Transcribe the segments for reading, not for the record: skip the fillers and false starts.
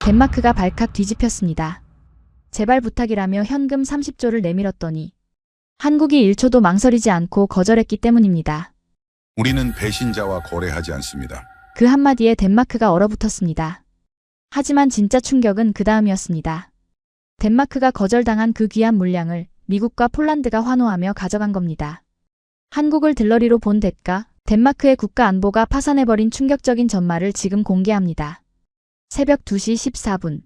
덴마크가 발칵 뒤집혔습니다. 제발 부탁이라며 현금 30조를 내밀었더니 한국이 1초도 망설이지 않고 거절했기 때문입니다. 우리는 배신자와 거래하지 않습니다. 그 한마디에 덴마크가 얼어붙었습니다. 하지만 진짜 충격은 그 다음이었습니다. 덴마크가 거절당한 그 귀한 물량을 미국과 폴란드가 환호하며 가져간 겁니다. 한국을 들러리로 본 대가, 덴마크의 국가 안보가 파산해버린 충격적인 전말을 지금 공개합니다. 새벽 2시 14분.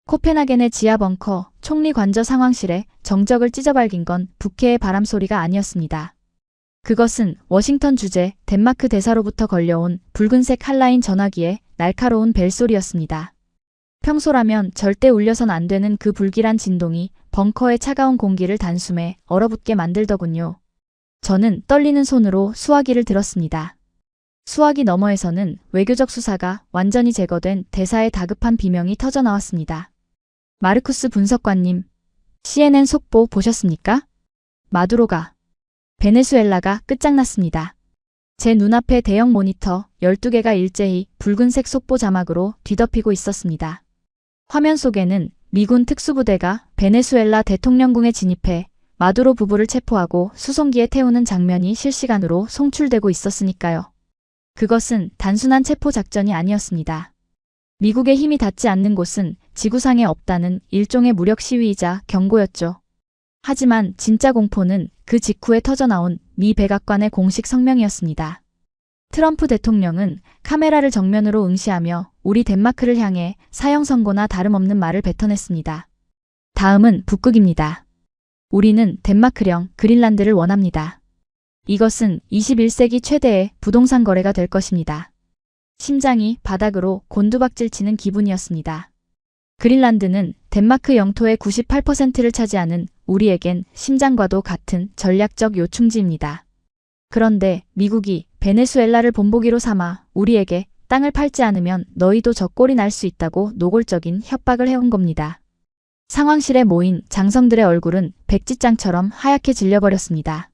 코펜하겐의 지하 벙커, 총리 관저 상황실에 정적을 찢어발긴 건 북해의 바람소리가 아니었습니다. 그것은 워싱턴 주재 덴마크 대사로부터 걸려온 붉은색 핫라인 전화기의 날카로운 벨소리였습니다. 평소라면 절대 울려선 안 되는 그 불길한 진동이 벙커의 차가운 공기를 단숨에 얼어붙게 만들더군요. 저는 떨리는 손으로 수화기를 들었습니다. 수화기 너머에서는 외교적 수사가 완전히 제거된 대사의 다급한 비명이 터져나왔습니다. 마르쿠스 분석관님, CNN 속보 보셨습니까? 마두로가, 베네수엘라가 끝장났습니다. 제 눈앞에 대형 모니터 12개가 일제히 붉은색 속보 자막으로 뒤덮이고 있었습니다. 화면 속에는 미군 특수부대가 베네수엘라 대통령궁에 진입해 마두로 부부를 체포하고 수송기에 태우는 장면이 실시간으로 송출되고 있었으니까요. 그것은 단순한 체포 작전이 아니었습니다. 미국의 힘이 닿지 않는 곳은 지구상에 없다는 일종의 무력 시위이자 경고였죠. 하지만 진짜 공포는 그 직후에 터져나온 미 백악관의 공식 성명이었습니다. 트럼프 대통령은 카메라를 정면으로 응시하며 우리 덴마크를 향해 사형 선고나 다름없는 말을 뱉어냈습니다. 다음은 북극입니다. 우리는 덴마크령 그린란드를 원합니다. 이것은 21세기 최대의 부동산 거래가 될 것입니다. 심장이 바닥으로 곤두박질치는 기분이었습니다. 그린란드는 덴마크 영토의 98%를 차지하는 우리에겐 심장과도 같은 전략적 요충지입니다. 그런데 미국이 베네수엘라를 본보기로 삼아 우리에게 땅을 팔지 않으면 너희도 저 꼴이 날 수 있다고 노골적인 협박을 해온 겁니다. 상황실에 모인 장성들의 얼굴은 백지장처럼 하얗게 질려버렸습니다.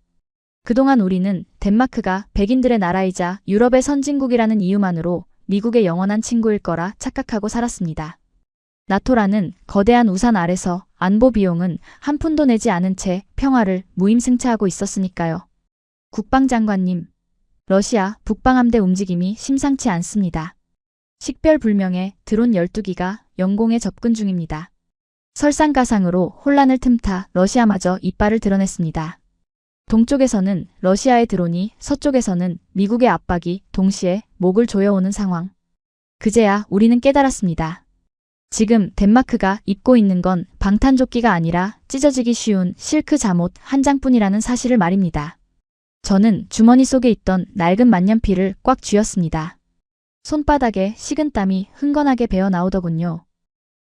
그동안 우리는 덴마크가 백인들의 나라이자 유럽의 선진국이라는 이유만으로 미국의 영원한 친구일 거라 착각하고 살았습니다. 나토라는 거대한 우산 아래서 안보 비용은 한 푼도 내지 않은 채 평화를 무임승차하고 있었으니까요. 국방장관님, 러시아 북방함대 움직임이 심상치 않습니다. 식별불명의 드론 12기가 영공에 접근 중입니다. 설상가상으로 혼란을 틈타 러시아마저 이빨을 드러냈습니다. 동쪽에서는 러시아의 드론이, 서쪽에서는 미국의 압박이 동시에 목을 조여오는 상황. 그제야 우리는 깨달았습니다. 지금 덴마크가 입고 있는 건 방탄조끼가 아니라 찢어지기 쉬운 실크 잠옷 한 장뿐이라는 사실을 말입니다. 저는 주머니 속에 있던 낡은 만년필을 꽉 쥐었습니다. 손바닥에 식은땀이 흥건하게 배어 나오더군요.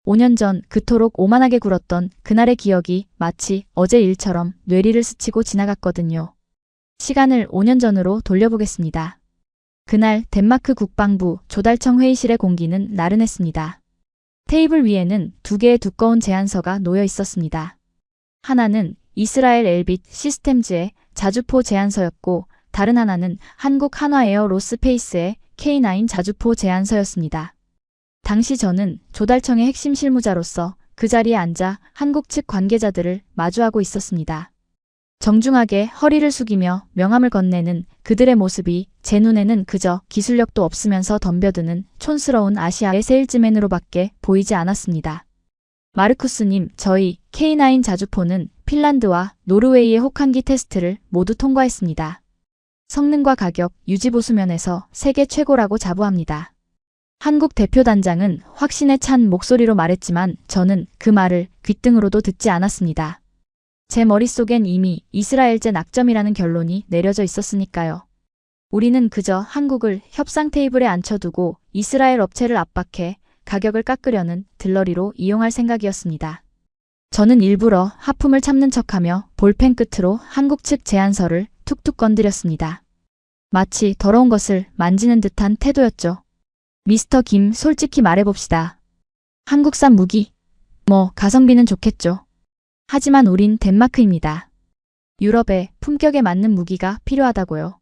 5년 전 그토록 오만하게 굴었던 그날의 기억이 마치 어제 일처럼 뇌리를 스치고 지나갔거든요. 시간을 5년 전으로 돌려보겠습니다. 그날 덴마크 국방부 조달청 회의실의 공기는 나른했습니다. 테이블 위에는 2개의 두꺼운 제안서가 놓여 있었습니다. 하나는 이스라엘 엘빗 시스템즈의 자주포 제안서였고 다른 하나는 한국 한화에어 로스페이스의 K9 자주포 제안서였습니다. 당시 저는 조달청의 핵심 실무자로서 그 자리에 앉아 한국 측 관계자들을 마주하고 있었습니다. 정중하게 허리를 숙이며 명함을 건네는 그들의 모습이 제 눈에는 그저 기술력도 없으면서 덤벼드는 촌스러운 아시아의 세일즈맨으로밖에 보이지 않았습니다. 마르쿠스님, 저희 K9 자주포는 핀란드와 노르웨이의 혹한기 테스트를 모두 통과했습니다. 성능과 가격, 유지보수 면에서 세계 최고라고 자부합니다. 한국 대표단장은 확신에 찬 목소리로 말했지만 저는 그 말을 귓등으로도 듣지 않았습니다. 제 머릿속엔 이미 이스라엘제 낙점이라는 결론이 내려져 있었으니까요. 우리는 그저 한국을 협상 테이블에 앉혀두고 이스라엘 업체를 압박해 가격을 깎으려는 들러리로 이용할 생각이었습니다. 저는 일부러 하품을 참는 척하며 볼펜 끝으로 한국 측 제안서를 툭툭 건드렸습니다. 마치 더러운 것을 만지는 듯한 태도였죠. 미스터 김, 솔직히 말해봅시다. 한국산 무기? 가성비는 좋겠죠. 하지만 우린 덴마크입니다. 유럽의 품격에 맞는 무기가 필요하다고요.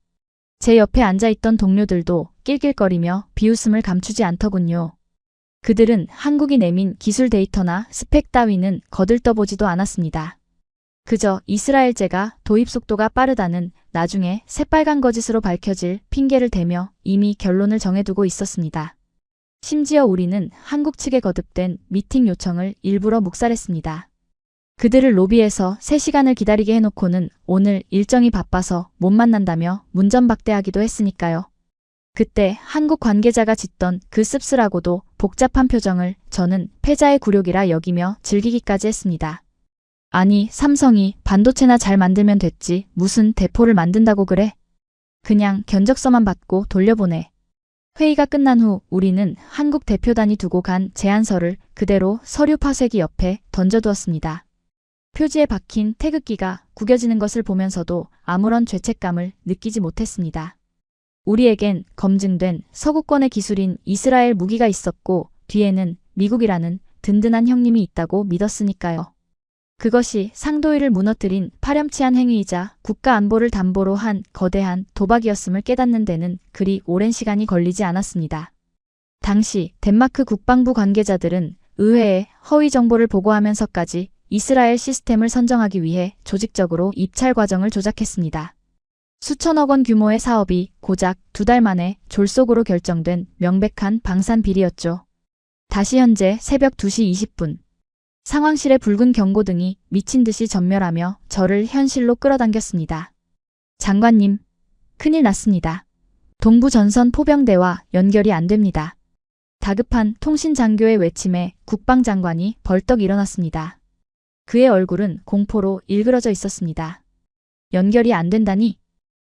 제 옆에 앉아있던 동료들도 낄낄거리며 비웃음을 감추지 않더군요. 그들은 한국이 내민 기술 데이터나 스펙 따위는 거들떠보지도 않았습니다. 그저 이스라엘제가 도입 속도가 빠르다는 나중에 새빨간 거짓으로 밝혀질 핑계를 대며 이미 결론을 정해두고 있었습니다. 심지어 우리는 한국 측에 거듭된 미팅 요청을 일부러 묵살했습니다. 그들을 로비에서 3시간을 기다리게 해놓고는 오늘 일정이 바빠서 못 만난다며 문전박대하기도 했으니까요. 그때 한국 관계자가 짓던 그 씁쓸하고도 복잡한 표정을 저는 패자의 굴욕이라 여기며 즐기기까지 했습니다. 아니, 삼성이 반도체나 잘 만들면 됐지 무슨 대포를 만든다고 그래? 그냥 견적서만 받고 돌려보내. 회의가 끝난 후 우리는 한국 대표단이 두고 간 제안서를 그대로 서류 파쇄기 옆에 던져두었습니다. 표지에 박힌 태극기가 구겨지는 것을 보면서도 아무런 죄책감을 느끼지 못했습니다. 우리에겐 검증된 서구권의 기술인 이스라엘 무기가 있었고 뒤에는 미국이라는 든든한 형님이 있다고 믿었으니까요. 그것이 상도위를 무너뜨린 파렴치한 행위이자 국가 안보를 담보로 한 거대한 도박이었음을 깨닫는 데는 그리 오랜 시간이 걸리지 않았습니다. 당시 덴마크 국방부 관계자들은 의회에 허위 정보를 보고하면서까지 이스라엘 시스템을 선정하기 위해 조직적으로 입찰 과정을 조작했습니다. 수천억 원 규모의 사업이 고작 2달 만에 졸속으로 결정된 명백한 방산 비리였죠. 다시 현재 새벽 2시 20분. 상황실의 붉은 경고등이 미친 듯이 전멸하며 저를 현실로 끌어당겼습니다. 장관님, 큰일 났습니다. 동부 전선 포병대와 연결이 안 됩니다. 다급한 통신장교의 외침에 국방장관이 벌떡 일어났습니다. 그의 얼굴은 공포로 일그러져 있었습니다. 연결이 안 된다니?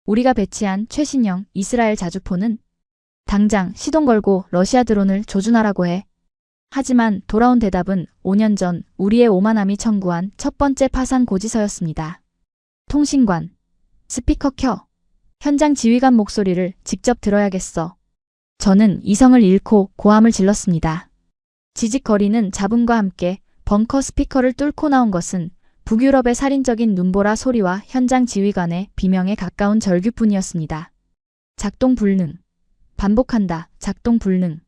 우리가 배치한 최신형 이스라엘 자주포는 당장 시동 걸고 러시아 드론을 조준하라고 해. 하지만 돌아온 대답은 5년 전 우리의 오만함이 청구한 첫 번째 파산 고지서였습니다. 통신관, 스피커 켜. 현장 지휘관 목소리를 직접 들어야겠어. 저는 이성을 잃고 고함을 질렀습니다. 지직거리는 잡음과 함께 벙커 스피커를 뚫고 나온 것은 북유럽의 살인적인 눈보라 소리와 현장 지휘관의 비명에 가까운 절규뿐이었습니다. 작동 불능. 반복한다. 작동 불능.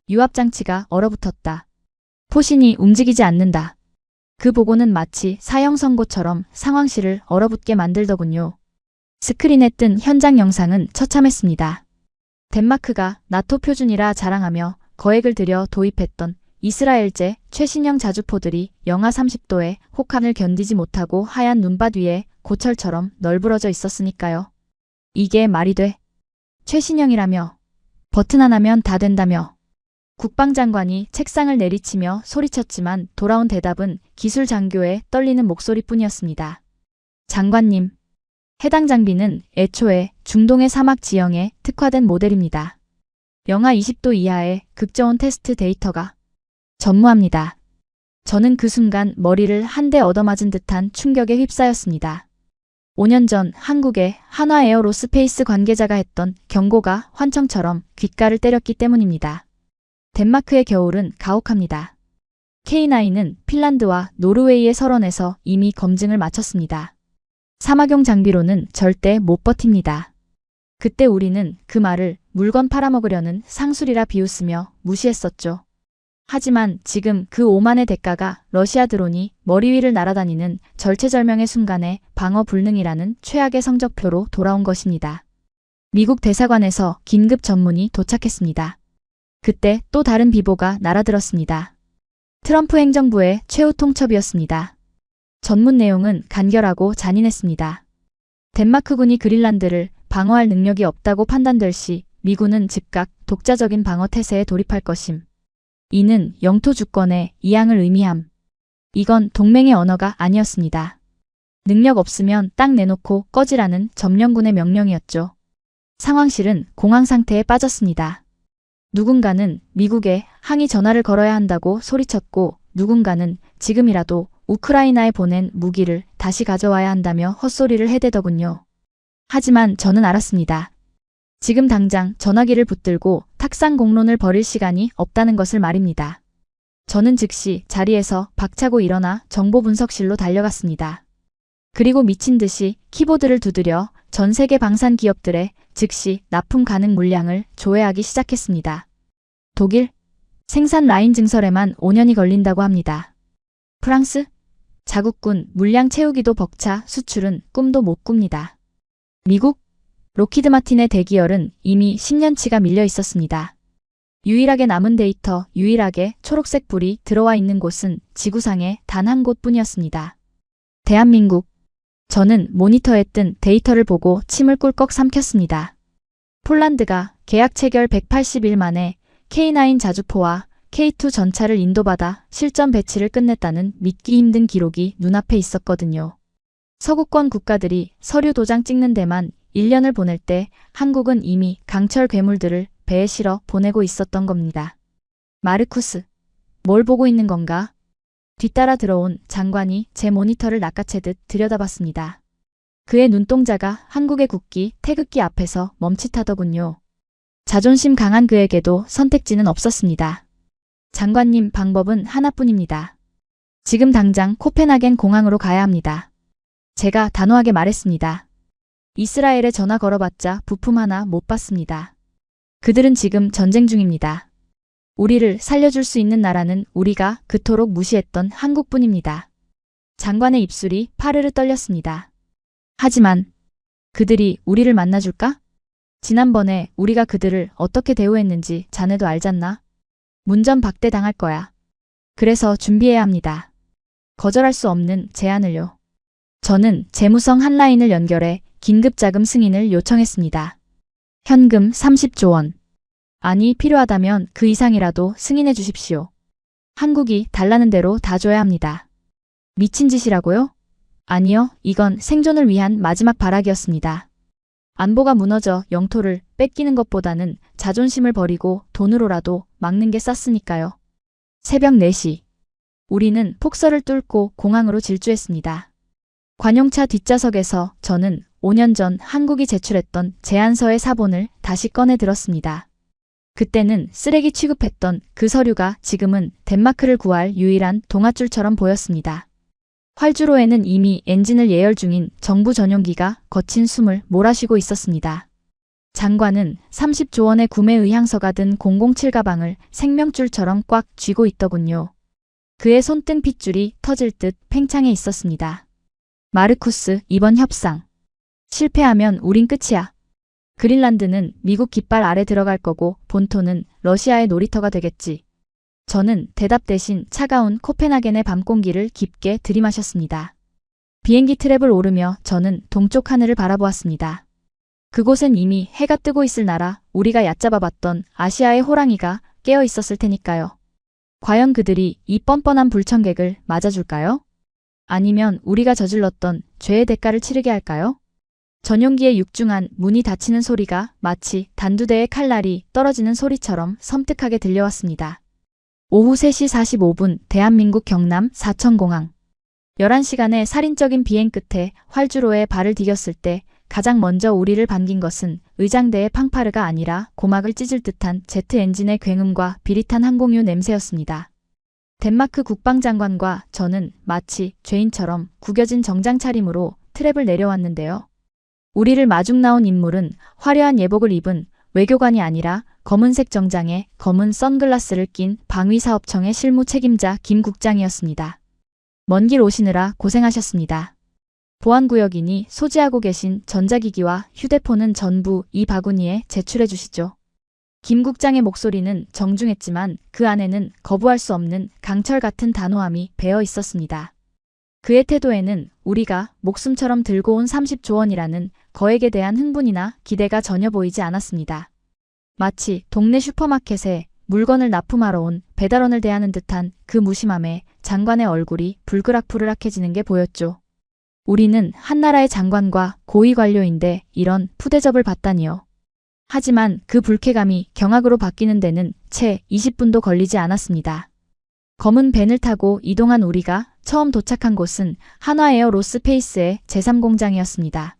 유압장치가 얼어붙었다. 포신이 움직이지 않는다. 그 보고는 마치 사형 선고처럼 상황실을 얼어붙게 만들더군요. 스크린에 뜬 현장 영상은 처참했습니다. 덴마크가 나토 표준이라 자랑하며 거액을 들여 도입했던 이스라엘제 최신형 자주포들이 영하 30도의 혹한을 견디지 못하고 하얀 눈밭 위에 고철처럼 널브러져 있었으니까요. 이게 말이 돼? 최신형이라며. 버튼 하나면 다 된다며. 국방장관이 책상을 내리치며 소리쳤지만 돌아온 대답은 기술 장교의 떨리는 목소리뿐이었습니다. 장관님, 해당 장비는 애초에 중동의 사막 지형에 특화된 모델입니다. 영하 20도 이하의 극저온 테스트 데이터가 전무합니다. 저는 그 순간 머리를 한 대 얻어맞은 듯한 충격에 휩싸였습니다. 5년 전 한국의 한화 에어로스페이스 관계자가 했던 경고가 환청처럼 귓가를 때렸기 때문입니다. 덴마크의 겨울은 가혹합니다. K9은 핀란드와 노르웨이의 설원에서 이미 검증을 마쳤습니다. 사막용 장비로는 절대 못 버팁니다. 그때 우리는 그 말을 물건 팔아먹으려는 상술이라 비웃으며 무시했었죠. 하지만 지금 그 오만의 대가가 러시아 드론이 머리 위를 날아다니는 절체절명의 순간에 방어 불능이라는 최악의 성적표로 돌아온 것입니다. 미국 대사관에서 긴급 전문이 도착했습니다. 그때 또 다른 비보가 날아들었습니다. 트럼프 행정부의 최후 통첩이었습니다. 전문 내용은 간결하고 잔인했습니다. 덴마크군이 그린란드를 방어할 능력이 없다고 판단될 시 미군은 즉각 독자적인 방어 태세에 돌입할 것임. 이는 영토 주권의 이양을 의미함. 이건 동맹의 언어가 아니었습니다. 능력 없으면 딱 내놓고 꺼지라는 점령군의 명령이었죠. 상황실은 공황 상태에 빠졌습니다. 누군가는 미국에 항의 전화를 걸어야 한다고 소리쳤고 누군가는 지금이라도 우크라이나에 보낸 무기를 다시 가져와야 한다며 헛소리를 해대더군요. 하지만 저는 알았습니다. 지금 당장 전화기를 붙들고 탁상 공론을 벌일 시간이 없다는 것을 말입니다. 저는 즉시 자리에서 박차고 일어나 정보분석실로 달려갔습니다. 그리고 미친 듯이 키보드를 두드려 전 세계 방산 기업들의 즉시 납품 가능 물량을 조회하기 시작했습니다. 독일, 생산 라인 증설에만 5년이 걸린다고 합니다. 프랑스? 자국군 물량 채우기도 벅차 수출은 꿈도 못 꿉니다. 미국? 로키드 마틴의 대기열은 이미 10년치가 밀려 있었습니다. 유일하게 남은 데이터, 유일하게 초록색 불이 들어와 있는 곳은 지구상에 단 한 곳뿐이었습니다. 대한민국. 저는 모니터에 뜬 데이터를 보고 침을 꿀꺽 삼켰습니다. 폴란드가 계약 체결 180일 만에 K9 자주포와 K2 전차를 인도받아 실전 배치를 끝냈다는 믿기 힘든 기록이 눈앞에 있었거든요. 서구권 국가들이 서류 도장 찍는 데만 1년을 보낼 때 한국은 이미 강철 괴물들을 배에 실어 보내고 있었던 겁니다. 마르쿠스, 뭘 보고 있는 건가? 뒤따라 들어온 장관이 제 모니터를 낚아채듯 들여다봤습니다. 그의 눈동자가 한국의 국기, 태극기 앞에서 멈칫하더군요. 자존심 강한 그에게도 선택지는 없었습니다. 장관님, 방법은 하나뿐입니다. 지금 당장 코펜하겐 공항으로 가야 합니다. 제가 단호하게 말했습니다. 이스라엘에 전화 걸어봤자 부품 하나 못 받습니다. 그들은 지금 전쟁 중입니다. 우리를 살려줄 수 있는 나라는 우리가 그토록 무시했던 한국뿐입니다. 장관의 입술이 파르르 떨렸습니다. 하지만 그들이 우리를 만나줄까? 지난번에 우리가 그들을 어떻게 대우했는지 자네도 알잖나? 문전박대 당할 거야. 그래서 준비해야 합니다. 거절할 수 없는 제안을요. 저는 재무성 한 라인을 연결해 긴급자금 승인을 요청했습니다. 현금 30조 원. 아니, 필요하다면 그 이상이라도 승인해 주십시오. 한국이 달라는 대로 다 줘야 합니다. 미친 짓이라고요? 아니요, 이건 생존을 위한 마지막 발악이었습니다. 안보가 무너져 영토를 뺏기는 것보다는 자존심을 버리고 돈으로라도 막는 게 쌌으니까요. 새벽 4시. 우리는 폭설을 뚫고 공항으로 질주했습니다. 관용차 뒷좌석에서 저는 5년 전 한국이 제출했던 제안서의 사본을 다시 꺼내 들었습니다. 그때는 쓰레기 취급했던 그 서류가 지금은 덴마크를 구할 유일한 동아줄처럼 보였습니다. 활주로에는 이미 엔진을 예열 중인 정부 전용기가 거친 숨을 몰아쉬고 있었습니다. 장관은 30조 원의 구매 의향서가 든 007 가방을 생명줄처럼 꽉 쥐고 있더군요. 그의 손등 핏줄이 터질 듯 팽창해 있었습니다. 마르쿠스, 이번 협상. 실패하면 우린 끝이야. 그린란드는 미국 깃발 아래 들어갈 거고 본토는 러시아의 놀이터가 되겠지. 저는 대답 대신 차가운 코펜하겐의 밤 공기를 깊게 들이마셨습니다. 비행기 트랩을 오르며 저는 동쪽 하늘을 바라보았습니다. 그곳엔 이미 해가 뜨고 있을 나라, 우리가 얕잡아봤던 아시아의 호랑이가 깨어 있었을 테니까요. 과연 그들이 이 뻔뻔한 불청객을 맞아줄까요? 아니면 우리가 저질렀던 죄의 대가를 치르게 할까요? 전용기의 육중한 문이 닫히는 소리가 마치 단두대의 칼날이 떨어지는 소리처럼 섬뜩하게 들려왔습니다. 오후 3시 45분 대한민국 경남 사천공항. 11시간의 살인적인 비행 끝에 활주로에 발을 디뎠을 때 가장 먼저 우리를 반긴 것은 의장대의 팡파르가 아니라 고막을 찢을 듯한 제트 엔진의 굉음과 비릿한 항공유 냄새였습니다. 덴마크 국방장관과 저는 마치 죄인처럼 구겨진 정장 차림으로 트랩을 내려왔는데요. 우리를 마중 나온 인물은 화려한 예복을 입은 외교관이 아니라 검은색 정장에 검은 선글라스를 낀 방위사업청의 실무 책임자 김 국장이었습니다. 먼 길 오시느라 고생하셨습니다. 보안구역이니 소지하고 계신 전자기기와 휴대폰은 전부 이 바구니에 제출해 주시죠. 김 국장의 목소리는 정중했지만 그 안에는 거부할 수 없는 강철 같은 단호함이 배어 있었습니다. 그의 태도에는 우리가 목숨처럼 들고 온 30조 원이라는 거액에 대한 흥분이나 기대가 전혀 보이지 않았습니다. 마치 동네 슈퍼마켓에 물건을 납품하러 온 배달원을 대하는 듯한 그 무심함에 장관의 얼굴이 불그락불그락해지는 게 보였죠. 우리는 한나라의 장관과 고위 관료인데 이런 푸대접을 받다니요. 하지만 그 불쾌감이 경악으로 바뀌는 데는 채 20분도 걸리지 않았습니다. 검은 밴을 타고 이동한 우리가 처음 도착한 곳은 한화에어 로스페이스의 제3공장이었습니다.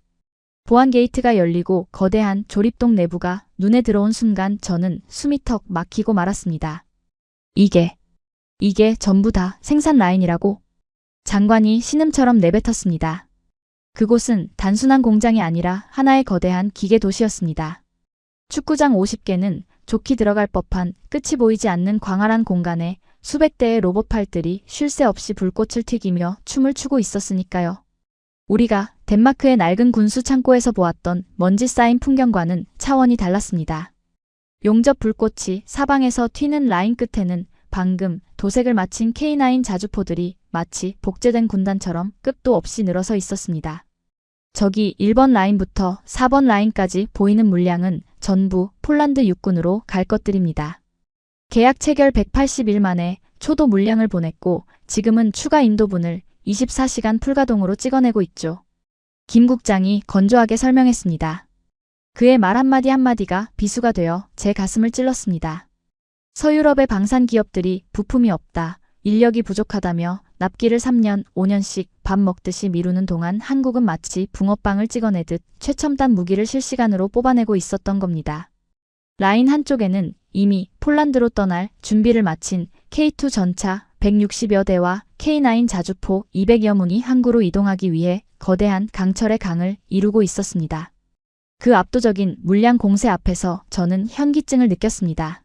보안 게이트가 열리고 거대한 조립동 내부가 눈에 들어온 순간 저는 숨이 턱 막히고 말았습니다. 이게 전부 다 생산 라인이라고? 장관이 신음처럼 내뱉었습니다. 그곳은 단순한 공장이 아니라 하나의 거대한 기계 도시였습니다. 축구장 50개는 좋게 들어갈 법한 끝이 보이지 않는 광활한 공간에 수백 대의 로봇팔들이 쉴 새 없이 불꽃을 튀기며 춤을 추고 있었으니까요. 우리가 덴마크의 낡은 군수 창고에서 보았던 먼지 쌓인 풍경과는 차원이 달랐습니다. 용접 불꽃이 사방에서 튀는 라인 끝에는 방금 도색을 마친 K9 자주포들이 마치 복제된 군단처럼 끝도 없이 늘어서 있었습니다. 저기 1번 라인부터 4번 라인까지 보이는 물량은 전부 폴란드 육군으로 갈 것들입니다. 계약 체결 180일 만에 초도 물량을 보냈고 지금은 추가 인도분을 24시간 풀가동으로 찍어내고 있죠. 김 국장이 건조하게 설명했습니다. 그의 말 한마디 한마디가 비수가 되어 제 가슴을 찔렀습니다. 서유럽의 방산 기업들이 부품이 없다, 인력이 부족하다며 납기를 3년, 5년씩 밥 먹듯이 미루는 동안 한국은 마치 붕어빵을 찍어내듯 최첨단 무기를 실시간으로 뽑아내고 있었던 겁니다. 라인 한쪽에는 이미 폴란드로 떠날 준비를 마친 K2 전차 160여 대와 K9 자주포 200여 문이 항구로 이동하기 위해 거대한 강철의 강을 이루고 있었습니다. 그 압도적인 물량 공세 앞에서 저는 현기증을 느꼈습니다.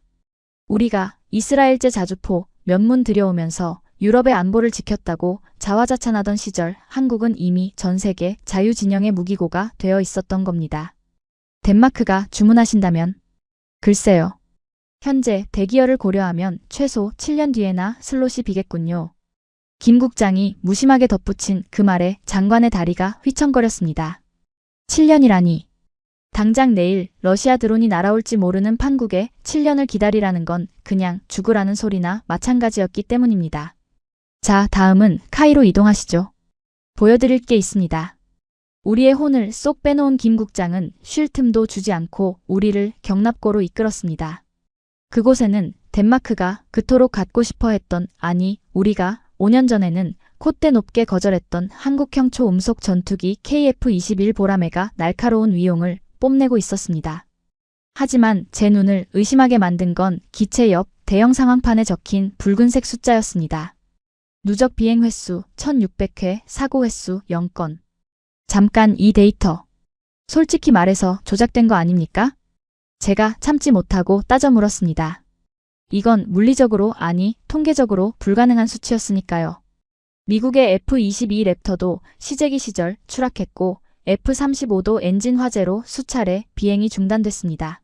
우리가 이스라엘제 자주포 몇 문 들여오면서 유럽의 안보를 지켰다고 자화자찬하던 시절 한국은 이미 전 세계 자유진영의 무기고가 되어 있었던 겁니다. 덴마크가 주문하신다면? 글쎄요. 현재 대기열을 고려하면 최소 7년 뒤에나 슬롯이 비겠군요. 김 국장이 무심하게 덧붙인 그 말에 장관의 다리가 휘청거렸습니다. 7년이라니. 당장 내일 러시아 드론이 날아올지 모르는 판국에 7년을 기다리라는 건 그냥 죽으라는 소리나 마찬가지였기 때문입니다. 자, 다음은 카이로 이동하시죠. 보여드릴 게 있습니다. 우리의 혼을 쏙 빼놓은 김 국장은 쉴 틈도 주지 않고 우리를 경납고로 이끌었습니다. 그곳에는 덴마크가 그토록 갖고 싶어 했던, 아니 우리가 5년 전에는 콧대 높게 거절했던 한국형 초음속 전투기 KF-21 보라매가 날카로운 위용을 뽐내고 있었습니다. 하지만 제 눈을 의심하게 만든 건 기체 옆 대형 상황판에 적힌 붉은색 숫자였습니다. 누적 비행 횟수 1600회, 사고 횟수 0건. 잠깐 이 데이터. 솔직히 말해서 조작된 거 아닙니까? 제가 참지 못하고 따져 물었습니다. 이건 물리적으로, 아니 통계적으로 불가능한 수치였으니까요. 미국의 F-22 랩터도 시제기 시절 추락했고 F-35도 엔진 화재로 수차례 비행이 중단됐습니다.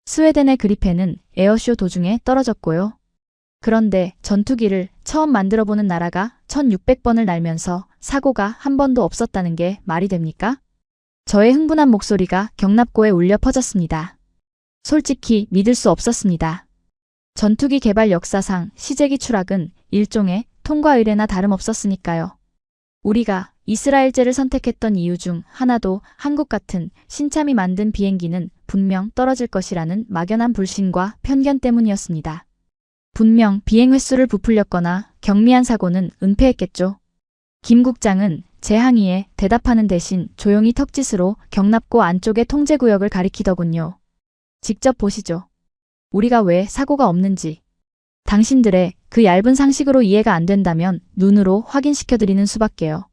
스웨덴의 그리펜은 에어쇼 도중에 떨어졌고요. 그런데 전투기를 처음 만들어보는 나라가 1600번을 날면서 사고가 한 번도 없었다는 게 말이 됩니까? 저의 흥분한 목소리가 경납고에 울려 퍼졌습니다. 솔직히 믿을 수 없었습니다. 전투기 개발 역사상 시제기 추락은 일종의 통과 의례나 다름없었으니까요. 우리가 이스라엘제를 선택했던 이유 중 하나도 한국 같은 신참이 만든 비행기는 분명 떨어질 것이라는 막연한 불신과 편견 때문이었습니다. 분명 비행 횟수를 부풀렸거나 경미한 사고는 은폐했겠죠. 김 국장은 제 항의에 대답하는 대신 조용히 턱짓으로 경납고 안쪽의 통제구역을 가리키더군요. 직접 보시죠. 우리가 왜 사고가 없는지. 당신들의 그 얇은 상식으로 이해가 안 된다면 눈으로 확인시켜드리는 수밖에요.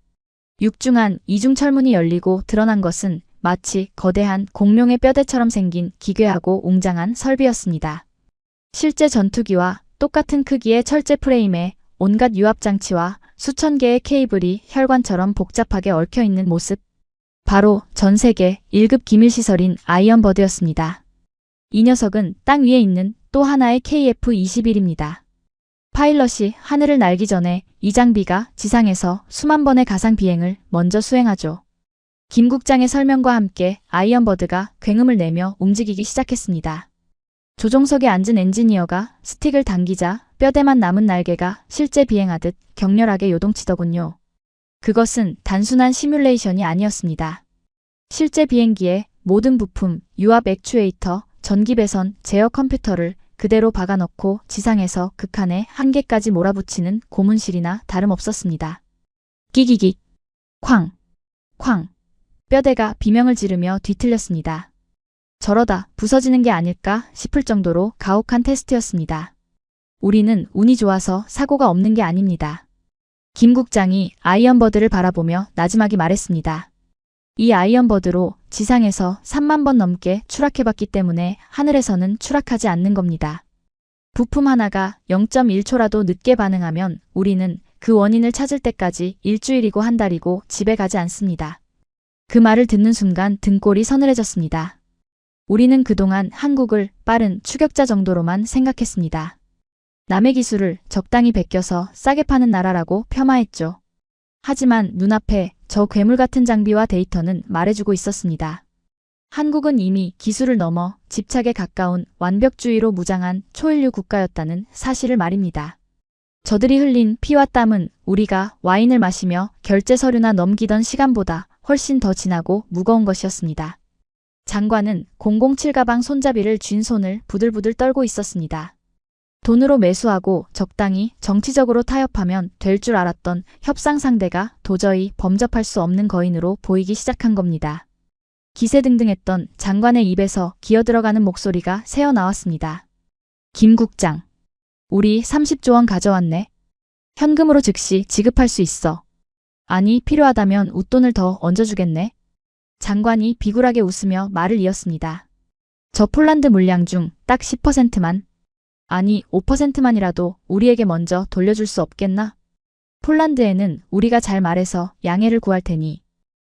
육중한 이중 철문이 열리고 드러난 것은 마치 거대한 공룡의 뼈대처럼 생긴 기괴하고 웅장한 설비였습니다. 실제 전투기와 똑같은 크기의 철제 프레임에 온갖 유압장치와 수천 개의 케이블이 혈관처럼 복잡하게 얽혀있는 모습. 바로 전 세계 1급 기밀시설인 아이언버드였습니다. 이 녀석은 땅 위에 있는 또 하나의 KF-21입니다. 파일럿이 하늘을 날기 전에 이 장비가 지상에서 수만 번의 가상 비행을 먼저 수행하죠. 김 국장의 설명과 함께 아이언버드가 굉음을 내며 움직이기 시작했습니다. 조종석에 앉은 엔지니어가 스틱을 당기자 뼈대만 남은 날개가 실제 비행하듯 격렬하게 요동치더군요. 그것은 단순한 시뮬레이션이 아니었습니다. 실제 비행기의 모든 부품, 유압 액추에이터, 전기 배선, 제어 컴퓨터를 그대로 박아넣고 지상에서 극한의 한계까지 몰아붙이는 고문실이나 다름없었습니다. 끼기기, 쾅, 쾅. 뼈대가 비명을 지르며 뒤틀렸습니다. 저러다 부서지는 게 아닐까 싶을 정도로 가혹한 테스트였습니다. 우리는 운이 좋아서 사고가 없는 게 아닙니다. 김 국장이 아이언버드를 바라보며 나지막이 말했습니다. 이 아이언버드로 지상에서 3만 번 넘게 추락해봤기 때문에 하늘에서는 추락하지 않는 겁니다. 부품 하나가 0.1초라도 늦게 반응하면 우리는 그 원인을 찾을 때까지 일주일이고 한 달이고 집에 가지 않습니다. 그 말을 듣는 순간 등골이 서늘해졌습니다. 우리는 그동안 한국을 빠른 추격자 정도로만 생각했습니다. 남의 기술을 적당히 베껴서 싸게 파는 나라라고 폄하했죠. 하지만 눈앞에 저 괴물 같은 장비와 데이터는 말해주고 있었습니다. 한국은 이미 기술을 넘어 집착에 가까운 완벽주의로 무장한 초인류 국가였다는 사실을 말입니다. 저들이 흘린 피와 땀은 우리가 와인을 마시며 결제 서류나 넘기던 시간보다 훨씬 더 진하고 무거운 것이었습니다. 장관은 007 가방 손잡이를 쥔 손을 부들부들 떨고 있었습니다. 돈으로 매수하고 적당히 정치적으로 타협하면 될 줄 알았던 협상 상대가 도저히 범접할 수 없는 거인으로 보이기 시작한 겁니다. 기세등등했던 장관의 입에서 기어들어가는 목소리가 새어나왔습니다. 김 국장, 우리 30조 원 가져왔네. 현금으로 즉시 지급할 수 있어. 아니, 필요하다면 웃돈을 더 얹어주겠네. 장관이 비굴하게 웃으며 말을 이었습니다. 저 폴란드 물량 중 딱 10%만, 아니 5%만이라도 우리에게 먼저 돌려줄 수 없겠나? 폴란드에는 우리가 잘 말해서 양해를 구할 테니.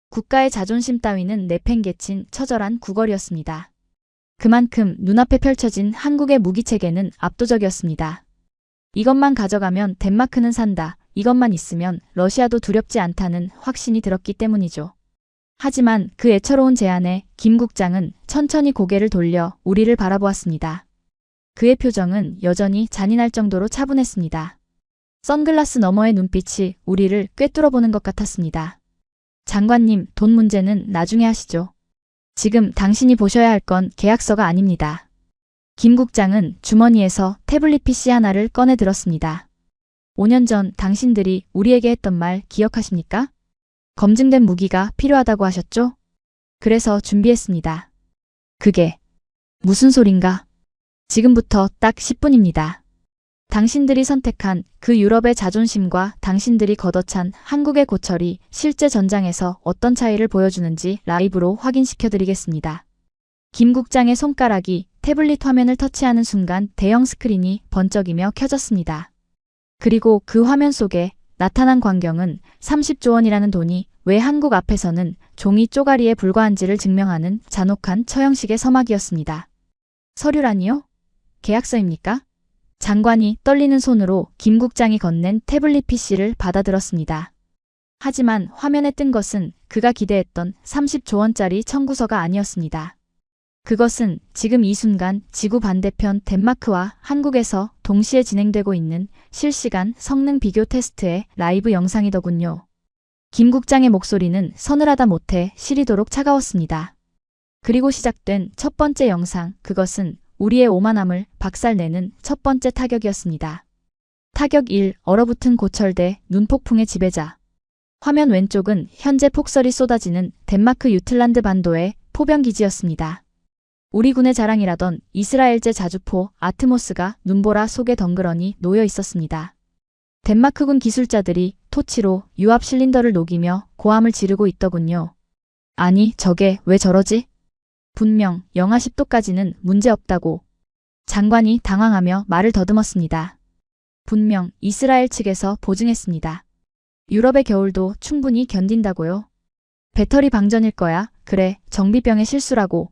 국가의 자존심 따위는 내팽개친 처절한 구걸이었습니다. 그만큼 눈앞에 펼쳐진 한국의 무기체계는 압도적이었습니다. 이것만 가져가면 덴마크는 산다. 이것만 있으면 러시아도 두렵지 않다는 확신이 들었기 때문이죠. 하지만 그 애처로운 제안에 김 국장은 천천히 고개를 돌려 우리를 바라보았습니다. 그의 표정은 여전히 잔인할 정도로 차분했습니다. 선글라스 너머의 눈빛이 우리를 꿰뚫어보는 것 같았습니다. 장관님, 돈 문제는 나중에 하시죠. 지금 당신이 보셔야 할 건 계약서가 아닙니다. 김 국장은 주머니에서 태블릿 PC 하나를 꺼내 들었습니다. 5년 전 당신들이 우리에게 했던 말 기억하십니까? 검증된 무기가 필요하다고 하셨죠? 그래서 준비했습니다. 그게 무슨 소린가? 지금부터 딱 10분입니다. 당신들이 선택한 그 유럽의 자존심과 당신들이 걷어찬 한국의 고철이 실제 전장에서 어떤 차이를 보여주는지 라이브로 확인시켜드리겠습니다. 김 국장의 손가락이 태블릿 화면을 터치하는 순간 대형 스크린이 번쩍이며 켜졌습니다. 그리고 그 화면 속에 나타난 광경은 30조 원이라는 돈이 왜 한국 앞에서는 종이 쪼가리에 불과한지를 증명하는 잔혹한 처형식의 서막이었습니다. 서류라니요? 계약서입니까? 장관이 떨리는 손으로 김 국장이 건넨 태블릿 PC를 받아들었습니다. 하지만 화면에 뜬 것은 그가 기대했던 30조 원짜리 청구서가 아니었습니다. 그것은 지금 이 순간 지구 반대편 덴마크와 한국에서 동시에 진행되고 있는 실시간 성능 비교 테스트의 라이브 영상이더군요. 김 국장의 목소리는 서늘하다 못해 시리도록 차가웠습니다. 그리고 시작된 첫 번째 영상, 그것은 우리의 오만함을 박살내는 첫 번째 타격이었습니다. 타격 1. 얼어붙은 고철대 눈폭풍의 지배자. 화면 왼쪽은 현재 폭설이 쏟아지는 덴마크 유틀란드 반도의 포병기지였습니다. 우리 군의 자랑이라던 이스라엘제 자주포 아트모스가 눈보라 속에 덩그러니 놓여 있었습니다. 덴마크군 기술자들이 토치로 유압 실린더를 녹이며 고함을 지르고 있더군요. 아니, 저게 왜 저러지? 분명 영하 10도까지는 문제없다고. 장관이 당황하며 말을 더듬었습니다. 분명 이스라엘 측에서 보증했습니다. 유럽의 겨울도 충분히 견딘다고요. 배터리 방전일 거야. 그래, 정비병의 실수라고.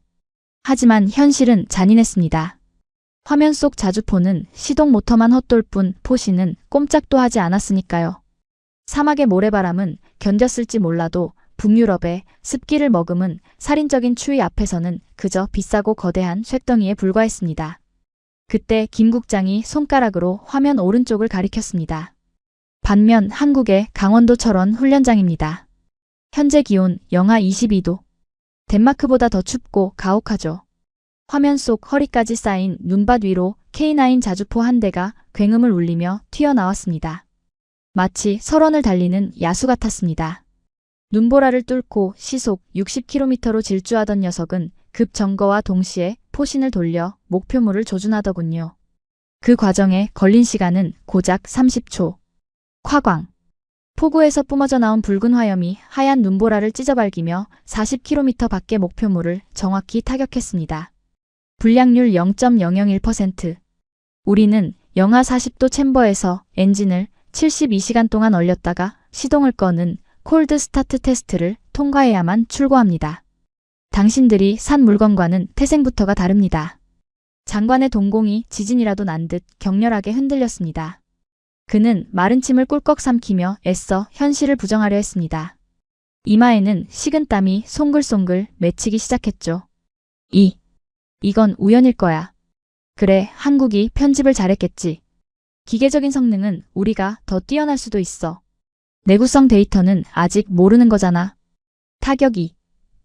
하지만 현실은 잔인했습니다. 화면 속 자주포는 시동 모터만 헛돌 뿐 포시는 꼼짝도 하지 않았으니까요. 사막의 모래바람은 견뎠을지 몰라도 북유럽의 습기를 머금은 살인적인 추위 앞에서는 그저 비싸고 거대한 쇳덩이에 불과했습니다. 그때 김 국장이 손가락으로 화면 오른쪽을 가리켰습니다. 반면 한국의 강원도 철원 훈련장입니다. 현재 기온 영하 22도. 덴마크보다 더 춥고 가혹하죠. 화면 속 허리까지 쌓인 눈밭 위로 K9 자주포 한 대가 굉음을 울리며 튀어나왔습니다. 마치 설원을 달리는 야수 같았습니다. 눈보라를 뚫고 시속 60km로 질주하던 녀석은 급 점거와 동시에 포신을 돌려 목표물을 조준하더군요. 그 과정에 걸린 시간은 고작 30초. 夸광. 포구에서 뿜어져 나온 붉은 화염이 하얀 눈보라를 찢어발기며 40km 밖의 목표물을 정확히 타격했습니다. 불량률 0.001%. 우리는 영하 40도 챔버에서 엔진을 72시간 동안 얼렸다가 시동을 꺼는 콜드 스타트 테스트를 통과해야만 출고합니다. 당신들이 산 물건과는 태생부터가 다릅니다. 장관의 동공이 지진이라도 난 듯 격렬하게 흔들렸습니다. 그는 마른 침을 꿀꺽 삼키며 애써 현실을 부정하려 했습니다. 이마에는 식은땀이 송글송글 맺히기 시작했죠. 이건 우연일 거야. 그래, 한국이 편집을 잘했겠지. 기계적인 성능은 우리가 더 뛰어날 수도 있어. 내구성 데이터는 아직 모르는 거잖아. 타격 2.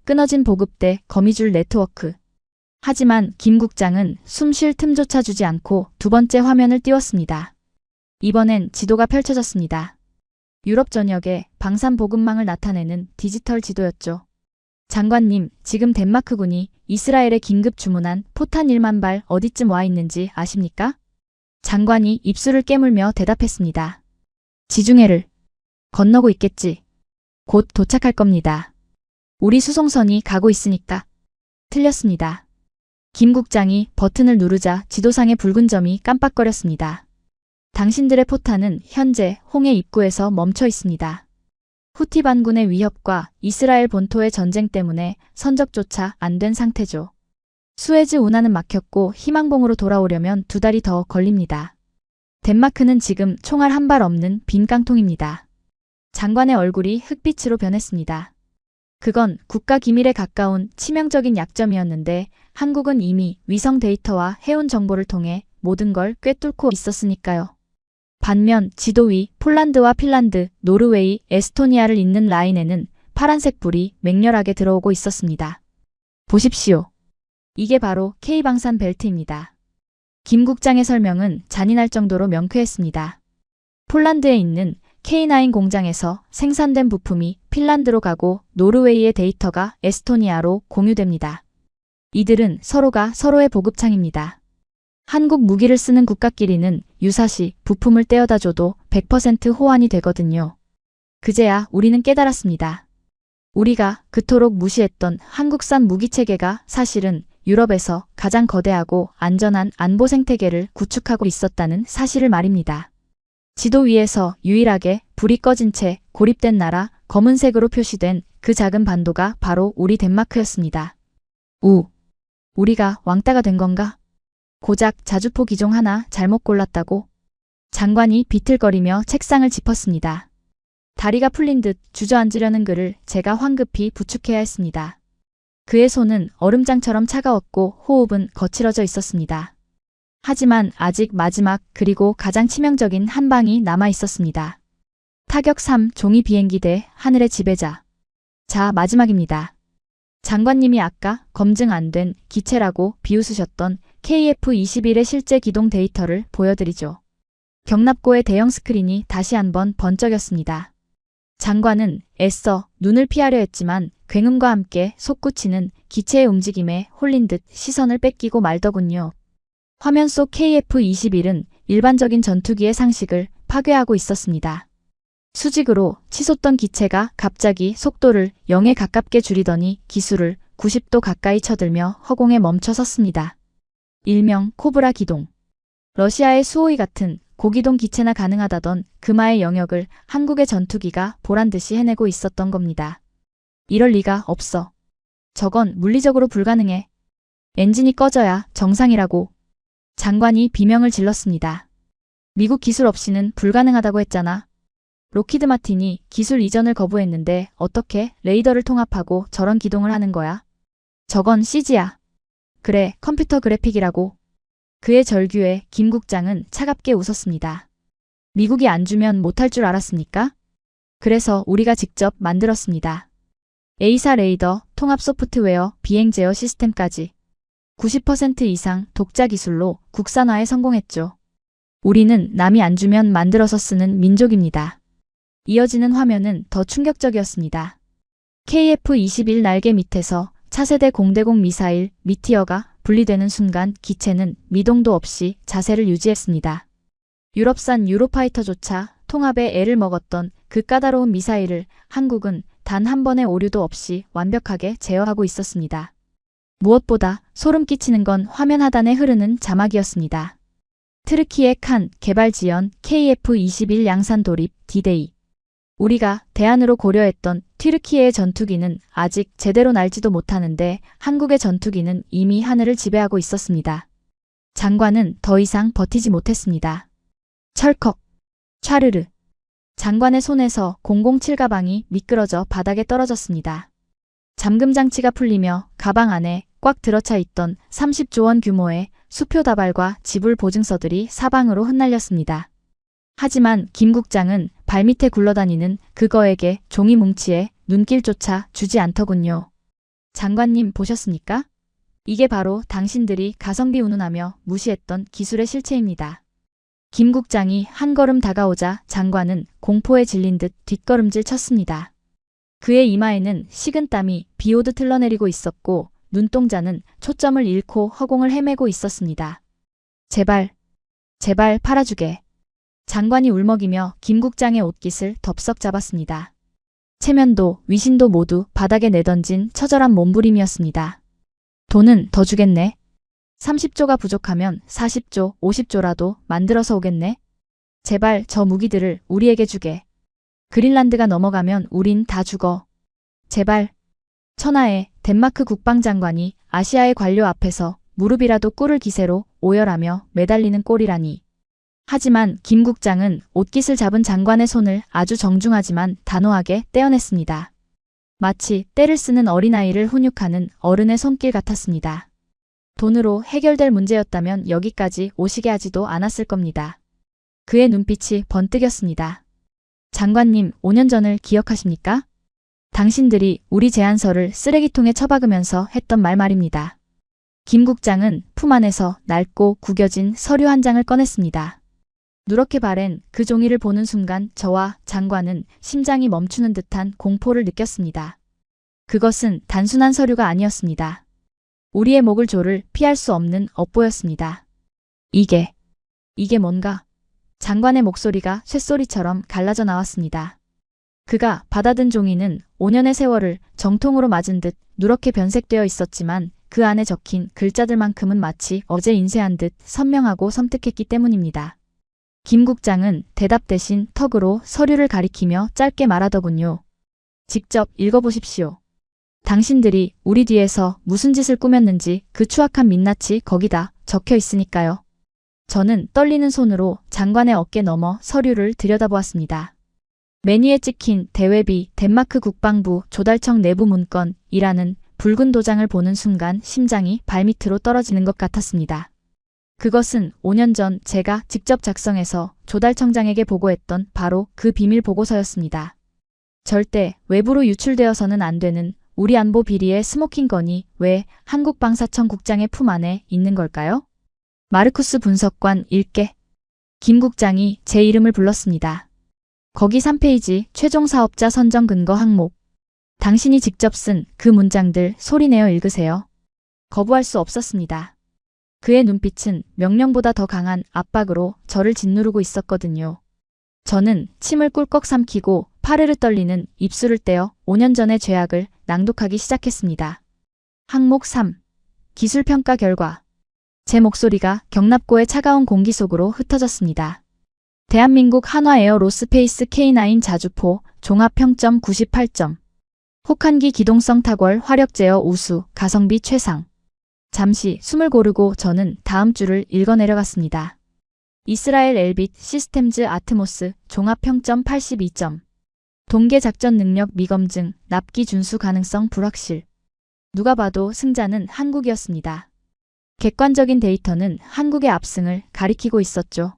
끊어진 보급대 거미줄 네트워크. 하지만 김 국장은 숨 쉴 틈조차 주지 않고 두 번째 화면을 띄웠습니다. 이번엔 지도가 펼쳐졌습니다. 유럽 전역에 방산 보급망을 나타내는 디지털 지도였죠. 장관님, 지금 덴마크군이 이스라엘에 긴급 주문한 포탄 1만 발 어디쯤 와 있는지 아십니까? 장관이 입술을 깨물며 대답했습니다. 지중해를 건너고 있겠지. 곧 도착할 겁니다. 우리 수송선이 가고 있으니까. 틀렸습니다. 김 국장이 버튼을 누르자 지도상의 붉은 점이 깜빡거렸습니다. 당신들의 포탄은 현재 홍해 입구에서 멈춰 있습니다. 후티 반군의 위협과 이스라엘 본토의 전쟁 때문에 선적조차 안 된 상태죠. 수에즈 운하는 막혔고 희망봉으로 돌아오려면 2달이 더 걸립니다. 덴마크는 지금 총알 한 발 없는 빈 깡통입니다. 장관의 얼굴이 흑빛으로 변했습니다. 그건 국가 기밀에 가까운 치명적인 약점이었는데 한국은 이미 위성 데이터와 해운 정보를 통해 모든 걸 꿰뚫고 있었으니까요. 반면 지도 위 폴란드와 핀란드, 노르웨이, 에스토니아를 잇는 라인에는 파란색 불이 맹렬하게 들어오고 있었습니다. 보십시오. 이게 바로 K방산 벨트입니다. 김 국장의 설명은 잔인할 정도로 명쾌했습니다. 폴란드에 있는 K9 공장에서 생산된 부품이 핀란드로 가고 노르웨이의 데이터가 에스토니아로 공유됩니다. 이들은 서로가 서로의 보급창입니다. 한국 무기를 쓰는 국가끼리는 유사시 부품을 떼어다 줘도 100% 호환이 되거든요. 그제야 우리는 깨달았습니다. 우리가 그토록 무시했던 한국산 무기체계가 사실은 유럽에서 가장 거대하고 안전한 안보 생태계를 구축하고 있었다는 사실을 말입니다. 지도 위에서 유일하게 불이 꺼진 채 고립된 나라 검은색으로 표시된 그 작은 반도가 바로 우리 덴마크였습니다. 우리가 왕따가 된 건가? 고작 자주포 기종 하나 잘못 골랐다고? 장관이 비틀거리며 책상을 짚었습니다. 다리가 풀린 듯 주저앉으려는 그를 제가 황급히 부축해야 했습니다. 그의 손은 얼음장처럼 차가웠고 호흡은 거칠어져 있었습니다. 하지만 아직 마지막 그리고 가장 치명적인 한 방이 남아 있었습니다. 타격 3 종이 비행기 대 하늘의 지배자. 자, 마지막입니다. 장관님이 아까 검증 안 된 기체라고 비웃으셨던 KF-21의 실제 기동 데이터를 보여드리죠. 경납고의 대형 스크린이 다시 한번 번쩍였습니다. 장관은 애써 눈을 피하려 했지만 굉음과 함께 솟구치는 기체의 움직임에 홀린 듯 시선을 뺏기고 말더군요. 화면 속 KF-21은 일반적인 전투기의 상식을 파괴하고 있었습니다. 수직으로 치솟던 기체가 갑자기 속도를 0에 가깝게 줄이더니 기술을 90도 가까이 쳐들며 허공에 멈춰 섰습니다. 일명 코브라 기동. 러시아의 수호이 같은 고기동 기체나 가능하다던 금화의 영역을 한국의 전투기가 보란듯이 해내고 있었던 겁니다. 이럴 리가 없어. 저건 물리적으로 불가능해. 엔진이 꺼져야 정상이라고. 장관이 비명을 질렀습니다. 미국 기술 없이는 불가능하다고 했잖아. 로키드 마틴이 기술 이전을 거부했는데 어떻게 레이더를 통합하고 저런 기동을 하는 거야? 저건 CG야. 그래, 컴퓨터 그래픽이라고. 그의 절규에 김 국장은 차갑게 웃었습니다. 미국이 안 주면 못할 줄 알았습니까? 그래서 우리가 직접 만들었습니다. A사 레이더, 통합 소프트웨어, 비행 제어 시스템까지. 90% 이상 독자 기술로 국산화에 성공했죠. 우리는 남이 안 주면 만들어서 쓰는 민족입니다. 이어지는 화면은 더 충격적이었습니다. KF-21 날개 밑에서 차세대 공대공 미사일 미티어가 분리되는 순간 기체는 미동도 없이 자세를 유지했습니다. 유럽산 유로파이터조차 통합에 애를 먹었던 그 까다로운 미사일을 한국은 단 한 번의 오류도 없이 완벽하게 제어하고 있었습니다. 무엇보다 소름 끼치는 건 화면 하단에 흐르는 자막이었습니다. 트르키예 칸 개발 지연 KF-21 양산 돌입 D-Day. 우리가 대안으로 고려했던 튀르키예의 전투기는 아직 제대로 날지도 못하는데 한국의 전투기는 이미 하늘을 지배하고 있었습니다. 장관은 더 이상 버티지 못했습니다. 철컥, 촤르르. 장관의 손에서 007 가방이 미끄러져 바닥에 떨어졌습니다. 잠금 장치가 풀리며 가방 안에 꽉 들어차 있던 30조 원 규모의 수표 다발과 지불 보증서들이 사방으로 흩날렸습니다. 하지만 김 국장은 발밑에 굴러다니는 그거에게 종이 뭉치에 눈길조차 주지 않더군요. 장관님 보셨습니까? 이게 바로 당신들이 가성비 운운하며 무시했던 기술의 실체입니다. 김 국장이 한 걸음 다가오자 장관은 공포에 질린 듯 뒷걸음질 쳤습니다. 그의 이마에는 식은땀이 비오듯 흘러내리고 있었고 눈동자는 초점을 잃고 허공을 헤매고 있었습니다. 제발, 제발 팔아주게. 장관이 울먹이며 김 국장의 옷깃을 덥석 잡았습니다. 체면도 위신도 모두 바닥에 내던진 처절한 몸부림이었습니다. 돈은 더 주겠네. 30조가 부족하면 40조, 50조라도 만들어서 오겠네. 제발 저 무기들을 우리에게 주게. 그린란드가 넘어가면 우린 다 죽어. 제발. 천하의 덴마크 국방장관이 아시아의 관료 앞에서 무릎이라도 꿇을 기세로 오열하며 매달리는 꼴이라니. 하지만 김 국장은 옷깃을 잡은 장관의 손을 아주 정중하지만 단호하게 떼어냈습니다. 마치 때를 쓰는 어린아이를 훈육하는 어른의 손길 같았습니다. 돈으로 해결될 문제였다면 여기까지 오시게 하지도 않았을 겁니다. 그의 눈빛이 번뜩였습니다. 장관님, 5년 전을 기억하십니까? 당신들이 우리 제안서를 쓰레기통에 처박으면서 했던 말 말입니다. 김 국장은 품 안에서 낡고 구겨진 서류 한 장을 꺼냈습니다. 누렇게 바랜 그 종이를 보는 순간 저와 장관은 심장이 멈추는 듯한 공포를 느꼈습니다. 그것은 단순한 서류가 아니었습니다. 우리의 목을 조를 피할 수 없는 업보였습니다. 이게 뭔가? 장관의 목소리가 쇳소리처럼 갈라져 나왔습니다. 그가 받아든 종이는 5년의 세월을 정통으로 맞은 듯 누렇게 변색되어 있었지만 그 안에 적힌 글자들만큼은 마치 어제 인쇄한 듯 선명하고 섬뜩했기 때문입니다. 김 국장은 대답 대신 턱으로 서류를 가리키며 짧게 말하더군요. 직접 읽어보십시오. 당신들이 우리 뒤에서 무슨 짓을 꾸몄는지 그 추악한 민낯이 거기다 적혀 있으니까요. 저는 떨리는 손으로 장관의 어깨 너머 서류를 들여다보았습니다. 메뉴에 찍힌 대외비 덴마크 국방부 조달청 내부 문건이라는 붉은 도장을 보는 순간 심장이 발밑으로 떨어지는 것 같았습니다. 그것은 5년 전 제가 직접 작성해서 조달청장에게 보고했던 바로 그 비밀 보고서였습니다. 절대 외부로 유출되어서는 안 되는 우리 안보 비리의 스모킹 건이 왜 한국방사청 국장의 품 안에 있는 걸까요? 마르쿠스 분석관 일개. 김 국장이 제 이름을 불렀습니다. 거기 3페이지 최종 사업자 선정 근거 항목. 당신이 직접 쓴 그 문장들 소리내어 읽으세요. 거부할 수 없었습니다. 그의 눈빛은 명령보다 더 강한 압박으로 저를 짓누르고 있었거든요. 저는 침을 꿀꺽 삼키고 파르르 떨리는 입술을 떼어 5년 전의 죄악을 낭독하기 시작했습니다. 항목 3. 기술평가 결과. 제 목소리가 경납고의 차가운 공기 속으로 흩어졌습니다. 대한민국 한화에어로스페이스 K9 자주포 종합평점 98점. 혹한기 기동성 탁월 화력 제어 우수 가성비 최상. 잠시 숨을 고르고 저는 다음 줄을 읽어내려갔습니다. 이스라엘 엘빗 시스템즈 아트모스 종합평점 82점. 동계 작전 능력 미검증 납기 준수 가능성 불확실. 누가 봐도 승자는 한국이었습니다. 객관적인 데이터는 한국의 압승을 가리키고 있었죠.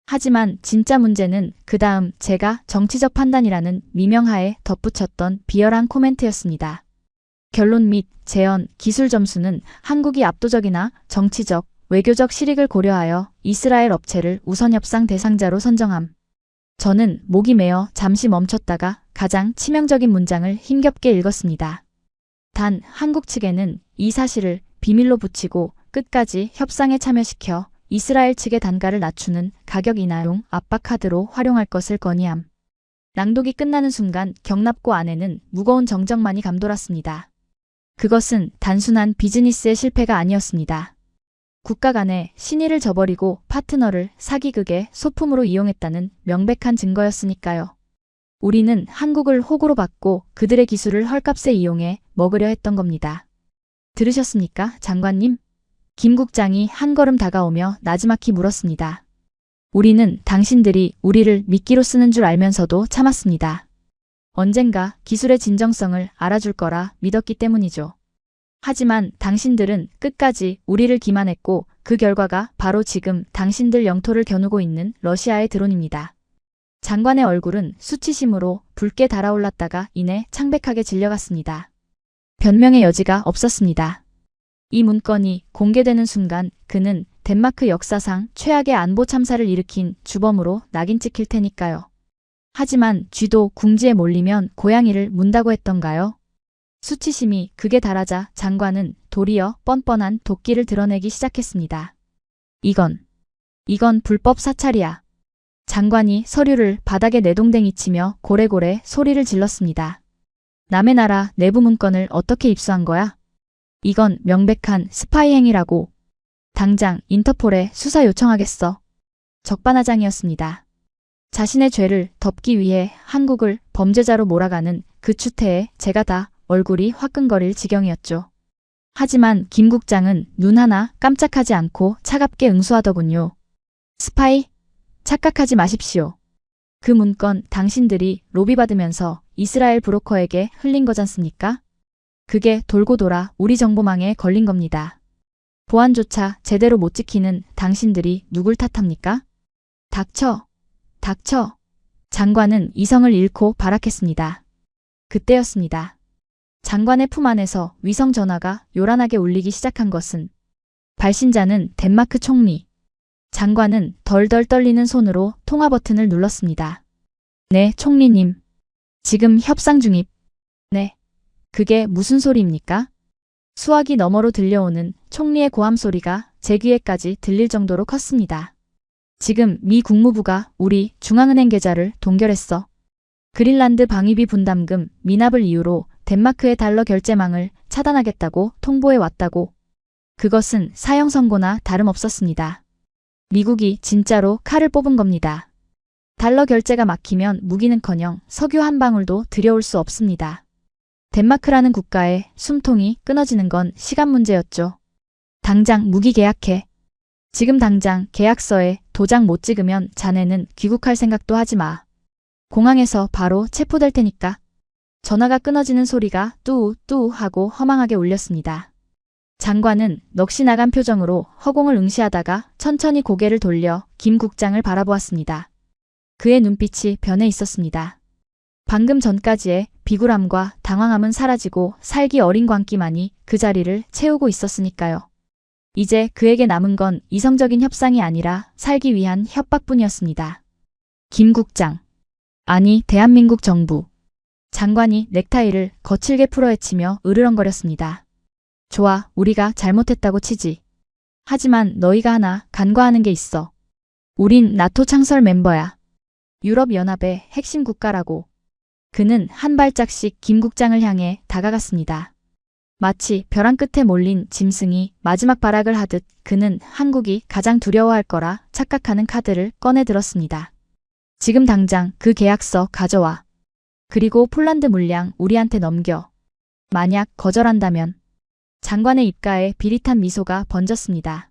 하지만 진짜 문제는 그 다음 제가 정치적 판단이라는 미명하에 덧붙였던 비열한 코멘트였습니다. 결론 및 재현, 기술 점수는 한국이 압도적이나 정치적, 외교적 실익을 고려하여 이스라엘 업체를 우선 협상 대상자로 선정함. 저는 목이 메어 잠시 멈췄다가 가장 치명적인 문장을 힘겹게 읽었습니다. 단 한국 측에는 이 사실을 비밀로 붙이고 끝까지 협상에 참여시켜 이스라엘 측의 단가를 낮추는 가격 인하용 압박 카드로 활용할 것을 건의함. 낭독이 끝나는 순간 경납고 안에는 무거운 정적만이 감돌았습니다. 그것은 단순한 비즈니스의 실패가 아니었습니다. 국가 간에 신의를 저버리고 파트너를 사기극의 소품으로 이용했다는 명백한 증거였으니까요. 우리는 한국을 호구로 받고 그들의 기술을 헐값에 이용해 먹으려 했던 겁니다. 들으셨습니까, 장관님? 김 국장이 한 걸음 다가오며 나지막히 물었습니다. 우리는 당신들이 우리를 미끼로 쓰는 줄 알면서도 참았습니다. 언젠가 기술의 진정성을 알아줄 거라 믿었기 때문이죠. 하지만 당신들은 끝까지 우리를 기만했고 그 결과가 바로 지금 당신들 영토를 겨누고 있는 러시아의 드론입니다. 장관의 얼굴은 수치심으로 붉게 달아올랐다가 이내 창백하게 질려갔습니다. 변명의 여지가 없었습니다. 이 문건이 공개되는 순간 그는 덴마크 역사상 최악의 안보 참사를 일으킨 주범으로 낙인 찍힐 테니까요. 하지만 쥐도 궁지에 몰리면 고양이를 문다고 했던가요? 수치심이 극에 달하자 장관은 도리어 뻔뻔한 도끼를 드러내기 시작했습니다. 이건 불법 사찰이야. 장관이 서류를 바닥에 내동댕이 치며 고래고래 소리를 질렀습니다. 남의 나라 내부 문건을 어떻게 입수한 거야? 이건 명백한 스파이 행위라고. 당장 인터폴에 수사 요청하겠어. 적반하장이었습니다. 자신의 죄를 덮기 위해 한국을 범죄자로 몰아가는 그 추태에 제가 다 얼굴이 화끈거릴 지경이었죠. 하지만 김 국장은 눈 하나 깜짝하지 않고 차갑게 응수하더군요. 스파이? 착각하지 마십시오. 그 문건 당신들이 로비 받으면서 이스라엘 브로커에게 흘린 거잖습니까? 그게 돌고 돌아 우리 정보망에 걸린 겁니다. 보안조차 제대로 못 지키는 당신들이 누굴 탓합니까? 닥쳐. 장관은 이성을 잃고 발악했습니다. 그때였습니다. 장관의 품 안에서 위성 전화가 요란하게 울리기 시작한 것은 발신자는 덴마크 총리. 장관은 덜덜 떨리는 손으로 통화 버튼을 눌렀습니다. 네, 총리님. 지금 협상 중입. 네. 그게 무슨 소리입니까? 수화기 너머로 들려오는 총리의 고함 소리가 제 귀에까지 들릴 정도로 컸습니다. 지금 미 국무부가 우리 중앙은행 계좌를 동결했어. 그린란드 방위비 분담금 미납을 이유로 덴마크의 달러 결제망을 차단하겠다고 통보해 왔다고. 그것은 사형 선고나 다름없었습니다. 미국이 진짜로 칼을 뽑은 겁니다. 달러 결제가 막히면 무기는커녕 석유 한 방울도 들여올 수 없습니다. 덴마크라는 국가의 숨통이 끊어지는 건 시간 문제였죠. 당장 무기 계약해. 지금 당장 계약서에 도장 못 찍으면 자네는 귀국할 생각도 하지 마. 공항에서 바로 체포될 테니까. 전화가 끊어지는 소리가 뚜우뚜우 하고 허망하게 울렸습니다. 장관은 넋이 나간 표정으로 허공을 응시하다가 천천히 고개를 돌려 김 국장을 바라보았습니다. 그의 눈빛이 변해 있었습니다. 방금 전까지의 비굴함과 당황함은 사라지고 살기 어린 광기만이 그 자리를 채우고 있었으니까요. 이제 그에게 남은 건 이성적인 협상이 아니라 살기 위한 협박뿐이었습니다. 김 국장. 아니, 대한민국 정부. 장관이 넥타이를 거칠게 풀어헤치며 으르렁거렸습니다. 좋아, 우리가 잘못했다고 치지. 하지만 너희가 하나 간과하는 게 있어. 우린 나토 창설 멤버야. 유럽연합의 핵심 국가라고. 그는 한 발짝씩 김 국장을 향해 다가갔습니다. 마치 벼랑 끝에 몰린 짐승이 마지막 발악을 하듯 그는 한국이 가장 두려워할 거라 착각하는 카드를 꺼내 들었습니다. 지금 당장 그 계약서 가져와. 그리고 폴란드 물량 우리한테 넘겨. 만약 거절한다면. 장관의 입가에 비릿한 미소가 번졌습니다.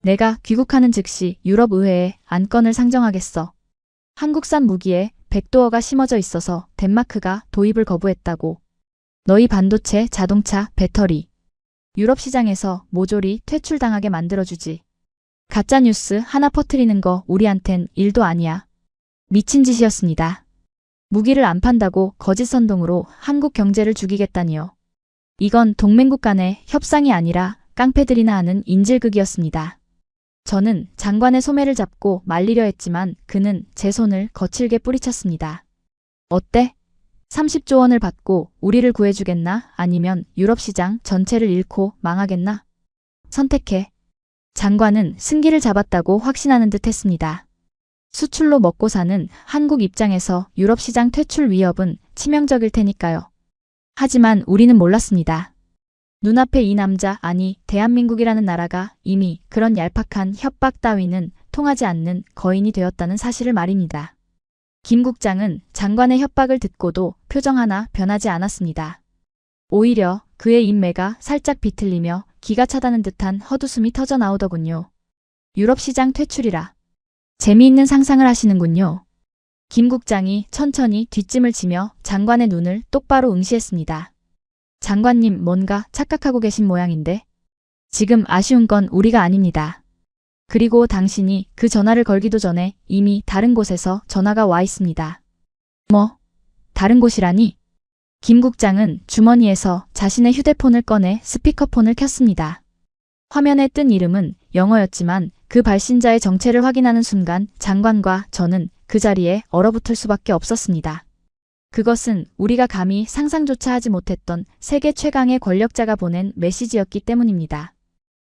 내가 귀국하는 즉시 유럽의회에 안건을 상정하겠어. 한국산 무기에 백도어가 심어져 있어서 덴마크가 도입을 거부했다고. 너희 반도체, 자동차, 배터리. 유럽 시장에서 모조리 퇴출당하게 만들어주지. 가짜뉴스 하나 퍼뜨리는 거 우리한텐 일도 아니야. 미친 짓이었습니다. 무기를 안 판다고 거짓 선동으로 한국 경제를 죽이겠다니요. 이건 동맹국 간의 협상이 아니라 깡패들이나 하는 인질극이었습니다. 저는 장관의 소매를 잡고 말리려 했지만 그는 제 손을 거칠게 뿌리쳤습니다. 어때? 30조 원을 받고 우리를 구해주겠나? 아니면 유럽 시장 전체를 잃고 망하겠나? 선택해. 장관은 승기를 잡았다고 확신하는 듯 했습니다. 수출로 먹고 사는 한국 입장에서 유럽 시장 퇴출 위협은 치명적일 테니까요. 하지만 우리는 몰랐습니다. 눈앞에 이 남자, 아니 대한민국이라는 나라가 이미 그런 얄팍한 협박 따위는 통하지 않는 거인이 되었다는 사실을 말입니다. 김 국장은 장관의 협박을 듣고도 표정 하나 변하지 않았습니다. 오히려 그의 인매가 살짝 비틀리며 기가 차다는 듯한 헛웃음이 터져 나오더군요. 유럽 시장 퇴출이라. 재미있는 상상을 하시는군요. 김 국장이 천천히 뒷짐을 지며 장관의 눈을 똑바로 응시했습니다. 장관님, 뭔가 착각하고 계신 모양인데? 지금 아쉬운 건 우리가 아닙니다. 그리고 당신이 그 전화를 걸기도 전에 이미 다른 곳에서 전화가 와 있습니다. 뭐? 다른 곳이라니? 김 국장은 주머니에서 자신의 휴대폰을 꺼내 스피커폰을 켰습니다. 화면에 뜬 이름은 영어였지만 그 발신자의 정체를 확인하는 순간 장관과 저는 그 자리에 얼어붙을 수밖에 없었습니다. 그것은 우리가 감히 상상조차 하지 못했던 세계 최강의 권력자가 보낸 메시지였기 때문입니다.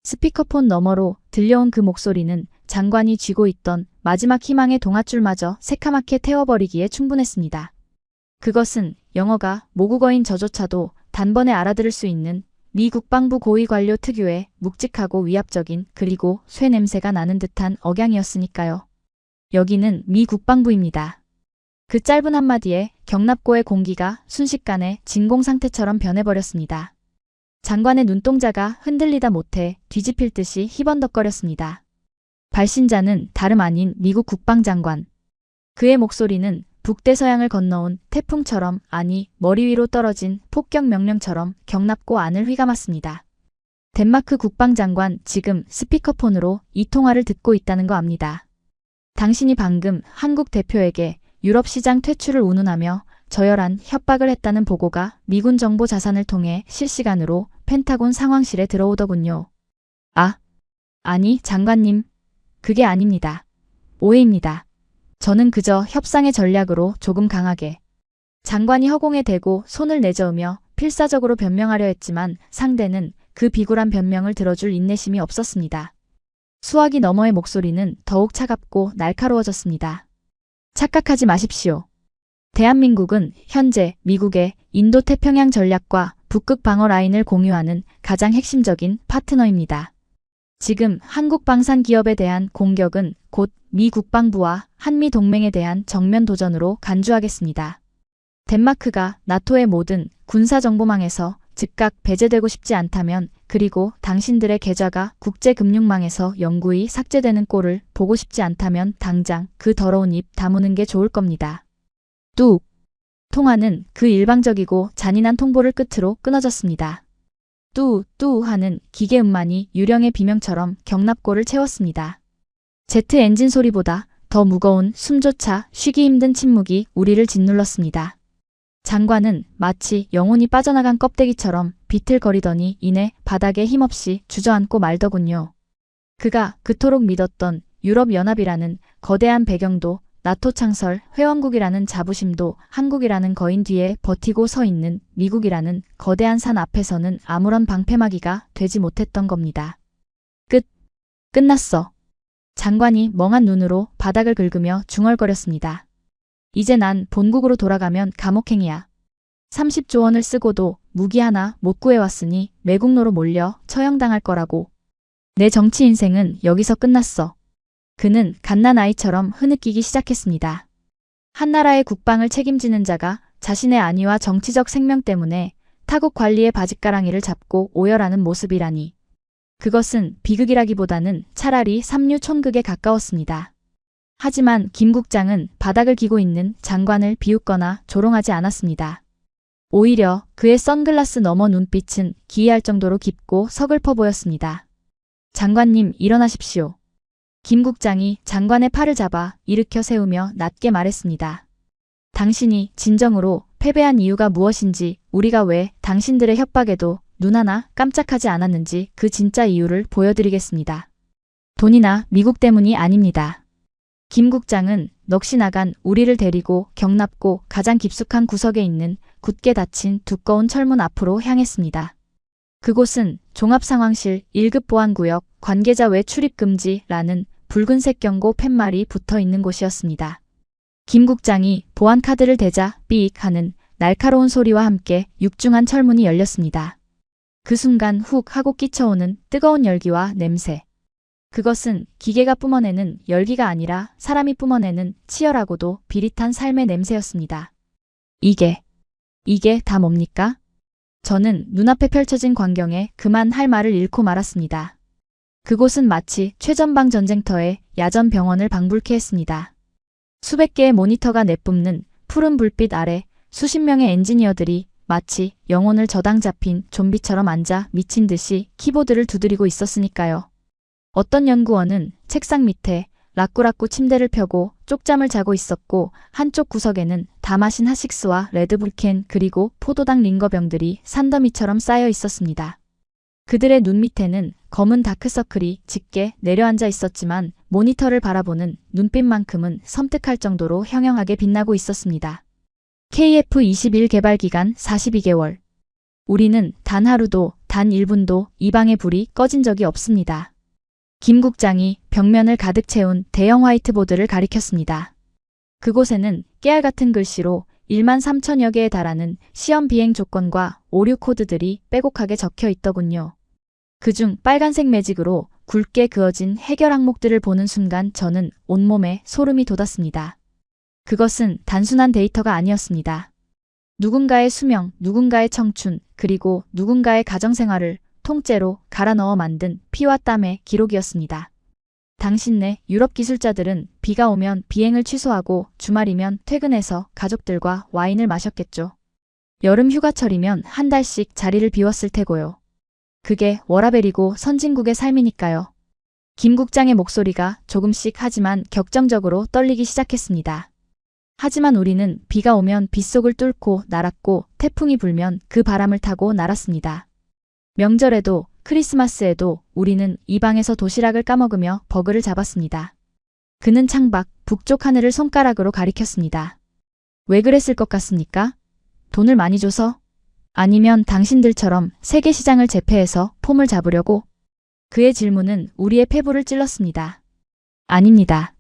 스피커폰 너머로 들려온 그 목소리는 장관이 쥐고 있던 마지막 희망의 동아줄마저 새카맣게 태워버리기에 충분했습니다. 그것은 영어가 모국어인 저조차도 단번에 알아들을 수 있는 미 국방부 고위 관료 특유의 묵직하고 위압적인 그리고 쇠 냄새가 나는 듯한 억양이었으니까요. 여기는 미 국방부입니다. 그 짧은 한마디에 경납고의 공기가 순식간에 진공 상태처럼 변해버렸습니다. 장관의 눈동자가 흔들리다 못해 뒤집힐 듯이 희번덕거렸습니다. 발신자는 다름 아닌 미국 국방장관. 그의 목소리는 북대서양을 건너온 태풍처럼, 아니 머리 위로 떨어진 폭격 명령처럼 경납고 안을 휘감았습니다. 덴마크 국방장관, 지금 스피커폰으로 이 통화를 듣고 있다는 거 압니다. 당신이 방금 한국 대표에게 유럽 시장 퇴출을 운운하며 저열한 협박을 했다는 보고가 미군 정보 자산을 통해 실시간으로 펜타곤 상황실에 들어오더군요. 아니 장관님, 그게 아닙니다. 오해입니다. 저는 그저 협상의 전략으로 조금 강하게. 장관이 허공에 대고 손을 내저으며 필사적으로 변명하려 했지만 상대는 그 비굴한 변명을 들어줄 인내심이 없었습니다. 수화기 너머의 목소리는 더욱 차갑고 날카로워졌습니다. 착각하지 마십시오. 대한민국은 현재 미국의 인도태평양 전략과 북극 방어 라인을 공유하는 가장 핵심적인 파트너입니다. 지금 한국 방산 기업에 대한 공격은 곧 미 국방부와 한미 동맹에 대한 정면 도전으로 간주하겠습니다. 덴마크가 나토의 모든 군사정보망에서 즉각 배제되고 싶지 않다면, 그리고 당신들의 계좌가 국제금융망에서 영구히 삭제되는 꼴을 보고 싶지 않다면 당장 그 더러운 입 다무는 게 좋을 겁니다. 뚝! 통화는 그 일방적이고 잔인한 통보를 끝으로 끊어졌습니다. 뚜 하는 기계음만이 유령의 비명처럼 경납고를 채웠습니다. 제트 엔진 소리보다 더 무거운 숨조차 쉬기 힘든 침묵이 우리를 짓눌렀습니다. 장관은 마치 영혼이 빠져나간 껍데기처럼 비틀거리더니 이내 바닥에 힘없이 주저앉고 말더군요. 그가 그토록 믿었던 유럽연합이라는 거대한 배경도, 나토 창설 회원국이라는 자부심도, 한국이라는 거인 뒤에 버티고 서 있는 미국이라는 거대한 산 앞에서는 아무런 방패막이가 되지 못했던 겁니다. 끝났어. 장관이 멍한 눈으로 바닥을 긁으며 중얼거렸습니다. 이제 난 본국으로 돌아가면 감옥행이야. 30조 원을 쓰고도 무기 하나 못 구해왔으니 매국노로 몰려 처형당할 거라고. 내 정치 인생은 여기서 끝났어. 그는 갓난아이처럼 흐느끼기 시작했습니다. 한나라의 국방을 책임지는 자가 자신의 안위와 정치적 생명 때문에 타국 관리의 바짓가랑이를 잡고 오열하는 모습이라니. 그것은 비극이라기보다는 차라리 삼류촌극에 가까웠습니다. 하지만 김 국장은 바닥을 기고 있는 장관을 비웃거나 조롱하지 않았습니다. 오히려 그의 선글라스 너머 눈빛은 기이할 정도로 깊고 서글퍼 보였습니다. 장관님, 일어나십시오. 김 국장이 장관의 팔을 잡아 일으켜 세우며 낮게 말했습니다. 당신이 진정으로 패배한 이유가 무엇인지, 우리가 왜 당신들의 협박에도 눈 하나 깜짝하지 않았는지 그 진짜 이유를 보여드리겠습니다. 돈이나 미국 때문이 아닙니다. 김 국장은 넋이 나간 우리를 데리고 경납고 가장 깊숙한 구석에 있는 굳게 닫힌 두꺼운 철문 앞으로 향했습니다. 그곳은 종합상황실 1급 보안구역 관계자 외 출입 금지라는 붉은색 경고 팻말이 붙어 있는 곳이었습니다. 김 국장이 보안 카드를 대자 삐익 하는 날카로운 소리와 함께 육중한 철문이 열렸습니다. 그 순간 훅 하고 끼쳐오는 뜨거운 열기와 냄새. 그것은 기계가 뿜어내는 열기가 아니라 사람이 뿜어내는 치열하고도 비릿한 삶의 냄새였습니다. 이게 다 뭡니까? 저는 눈앞에 펼쳐진 광경에 그만 할 말을 잃고 말았습니다. 그곳은 마치 최전방 전쟁터의 야전 병원을 방불케 했습니다. 수백 개의 모니터가 내뿜는 푸른 불빛 아래 수십 명의 엔지니어들이 마치 영혼을 저당 잡힌 좀비처럼 앉아 미친 듯이 키보드를 두드리고 있었으니까요. 어떤 연구원은 책상 밑에 라꾸라꾸 침대를 펴고 쪽잠을 자고 있었고 한쪽 구석에는 다 마신 핫식스와 레드불캔 그리고 포도당 링거병들이 산더미처럼 쌓여 있었습니다. 그들의 눈 밑에는 검은 다크서클이 짙게 내려앉아 있었지만 모니터를 바라보는 눈빛만큼은 섬뜩할 정도로 형형하게 빛나고 있었습니다. KF-21 개발 기간 42개월. 우리는 단 하루도 단 1분도 이 방의 불이 꺼진 적이 없습니다. 김 국장이 벽면을 가득 채운 대형 화이트보드를 가리켰습니다. 그곳에는 깨알 같은 글씨로 1만 3천여 개에 달하는 시험 비행 조건과 오류 코드들이 빼곡하게 적혀 있더군요. 그중 빨간색 매직으로 굵게 그어진 해결 항목들을 보는 순간 저는 온몸에 소름이 돋았습니다. 그것은 단순한 데이터가 아니었습니다. 누군가의 수명, 누군가의 청춘, 그리고 누군가의 가정생활을 통째로 갈아 넣어 만든 피와 땀의 기록이었습니다. 당신네 유럽 기술자들은 비가 오면 비행을 취소하고 주말이면 퇴근해서 가족들과 와인을 마셨겠죠. 여름 휴가철이면 한 달씩 자리를 비웠을 테고요. 그게 워라벨이고 선진국의 삶이니까요. 김 국장의 목소리가 조금씩 하지만 격정적으로 떨리기 시작했습니다. 하지만 우리는 비가 오면 빗속을 뚫고 날았고 태풍이 불면 그 바람을 타고 날았습니다. 명절에도 크리스마스에도 우리는 이 방에서 도시락을 까먹으며 버그를 잡았습니다. 그는 창밖 북쪽 하늘을 손가락으로 가리켰습니다. 왜 그랬을 것 같습니까? 돈을 많이 줘서? 아니면 당신들처럼 세계 시장을 제패해서 폼을 잡으려고? 그의 질문은 우리의 폐부를 찔렀습니다. 아닙니다.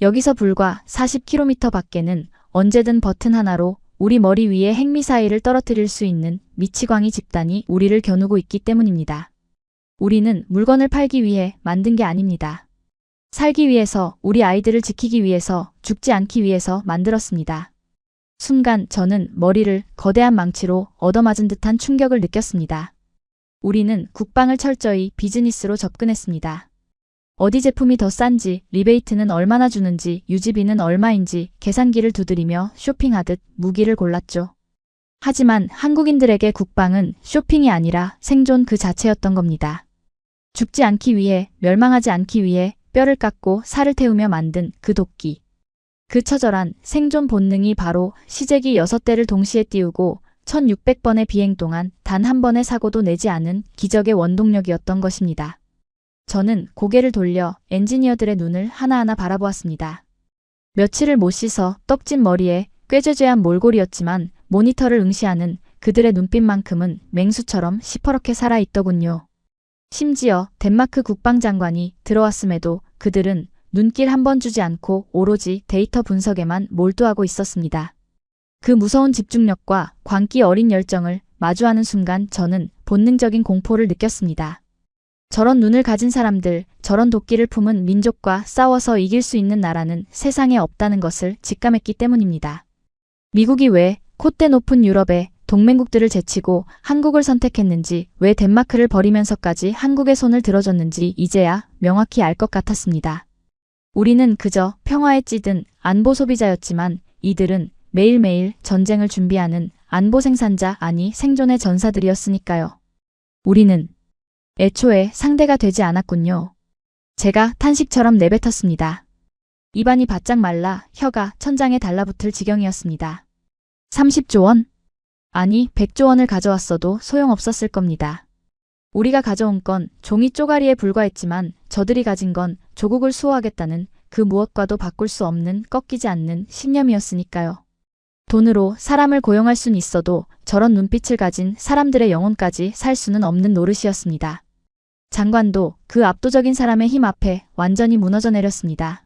여기서 불과 40km 밖에는 언제든 버튼 하나로 우리 머리 위에 핵미사일을 떨어뜨릴 수 있는 미치광이 집단이 우리를 겨누고 있기 때문입니다. 우리는 물건을 팔기 위해 만든 게 아닙니다. 살기 위해서, 우리 아이들을 지키기 위해서, 죽지 않기 위해서 만들었습니다. 순간 저는 머리를 거대한 망치로 얻어맞은 듯한 충격을 느꼈습니다. 우리는 국방을 철저히 비즈니스로 접근했습니다. 어디 제품이 더 싼지, 리베이트는 얼마나 주는지, 유지비는 얼마인지 계산기를 두드리며 쇼핑하듯 무기를 골랐죠. 하지만 한국인들에게 국방은 쇼핑이 아니라 생존 그 자체였던 겁니다. 죽지 않기 위해, 멸망하지 않기 위해 뼈를 깎고 살을 태우며 만든 그 도끼. 그 처절한 생존 본능이 바로 시제기 6대를 동시에 띄우고 1600번의 비행 동안 단 한 번의 사고도 내지 않은 기적의 원동력이었던 것입니다. 저는 고개를 돌려 엔지니어들의 눈을 하나하나 바라보았습니다. 며칠을 못 씻어 떡진 머리에 꾀죄죄한 몰골이었지만 모니터를 응시하는 그들의 눈빛만큼은 맹수처럼 시퍼렇게 살아있더군요. 심지어 덴마크 국방장관이 들어왔음에도 그들은 눈길 한 번 주지 않고 오로지 데이터 분석에만 몰두하고 있었습니다. 그 무서운 집중력과 광기 어린 열정을 마주하는 순간 저는 본능적인 공포를 느꼈습니다. 저런 눈을 가진 사람들, 저런 도끼를 품은 민족과 싸워서 이길 수 있는 나라는 세상에 없다는 것을 직감했기 때문입니다. 미국이 왜 콧대 높은 유럽의 동맹국들을 제치고 한국을 선택했는지, 왜 덴마크를 버리면서까지 한국의 손을 들어줬는지 이제야 명확히 알 것 같았습니다. 우리는 그저 평화에 찌든 안보 소비자였지만 이들은 매일매일 전쟁을 준비하는 안보 생산자 아니 생존의 전사들이었으니까요. 우리는 애초에 상대가 되지 않았군요. 제가 탄식처럼 내뱉었습니다. 입안이 바짝 말라 혀가 천장에 달라붙을 지경이었습니다. 30조 원? 아니 100조 원을 가져왔어도 소용없었을 겁니다. 우리가 가져온 건 종이 쪼가리에 불과했지만 저들이 가진 건 조국을 수호하겠다는 그 무엇과도 바꿀 수 없는 꺾이지 않는 신념이었으니까요. 돈으로 사람을 고용할 순 있어도 저런 눈빛을 가진 사람들의 영혼까지 살 수는 없는 노릇이었습니다. 장관도 그 압도적인 사람의 힘 앞에 완전히 무너져 내렸습니다.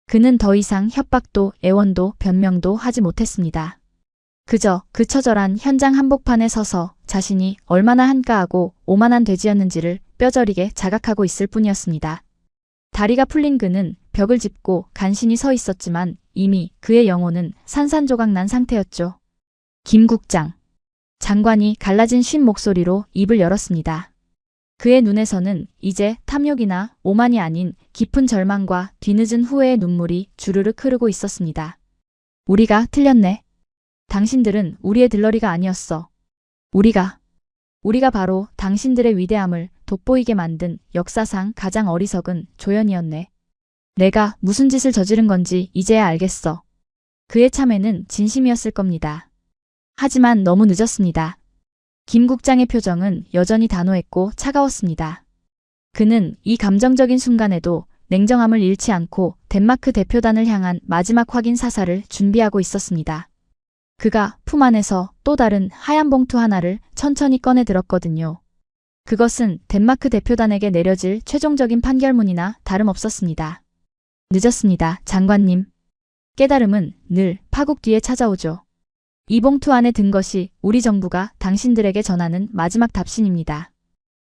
그는 더 이상 협박도 애원도 변명도 하지 못했습니다. 그저 그 처절한 현장 한복판에 서서 자신이 얼마나 한가하고 오만한 돼지였는지를 뼈저리게 자각하고 있을 뿐이었습니다. 다리가 풀린 그는 벽을 짚고 간신히 서 있었지만 이미 그의 영혼은 산산조각 난 상태였죠. 김 국장. 장관이 갈라진 쉰 목소리로 입을 열었습니다. 그의 눈에서는 이제 탐욕이나 오만이 아닌 깊은 절망과 뒤늦은 후회의 눈물이 주르륵 흐르고 있었습니다. 우리가 틀렸네. 당신들은 우리의 들러리가 아니었어. 우리가 바로 당신들의 위대함을 돋보이게 만든 역사상 가장 어리석은 조연이었네. 내가 무슨 짓을 저지른 건지 이제야 알겠어. 그의 참회는 진심이었을 겁니다. 하지만 너무 늦었습니다. 김 국장의 표정은 여전히 단호했고 차가웠습니다. 그는 이 감정적인 순간에도 냉정함을 잃지 않고 덴마크 대표단을 향한 마지막 확인 사살을 준비하고 있었습니다. 그가 품 안에서 또 다른 하얀 봉투 하나를 천천히 꺼내 들었거든요. 그것은 덴마크 대표단에게 내려질 최종적인 판결문이나 다름없었습니다. 늦었습니다, 장관님. 깨달음은 늘 파국 뒤에 찾아오죠. 이 봉투 안에 든 것이 우리 정부가 당신들에게 전하는 마지막 답신입니다.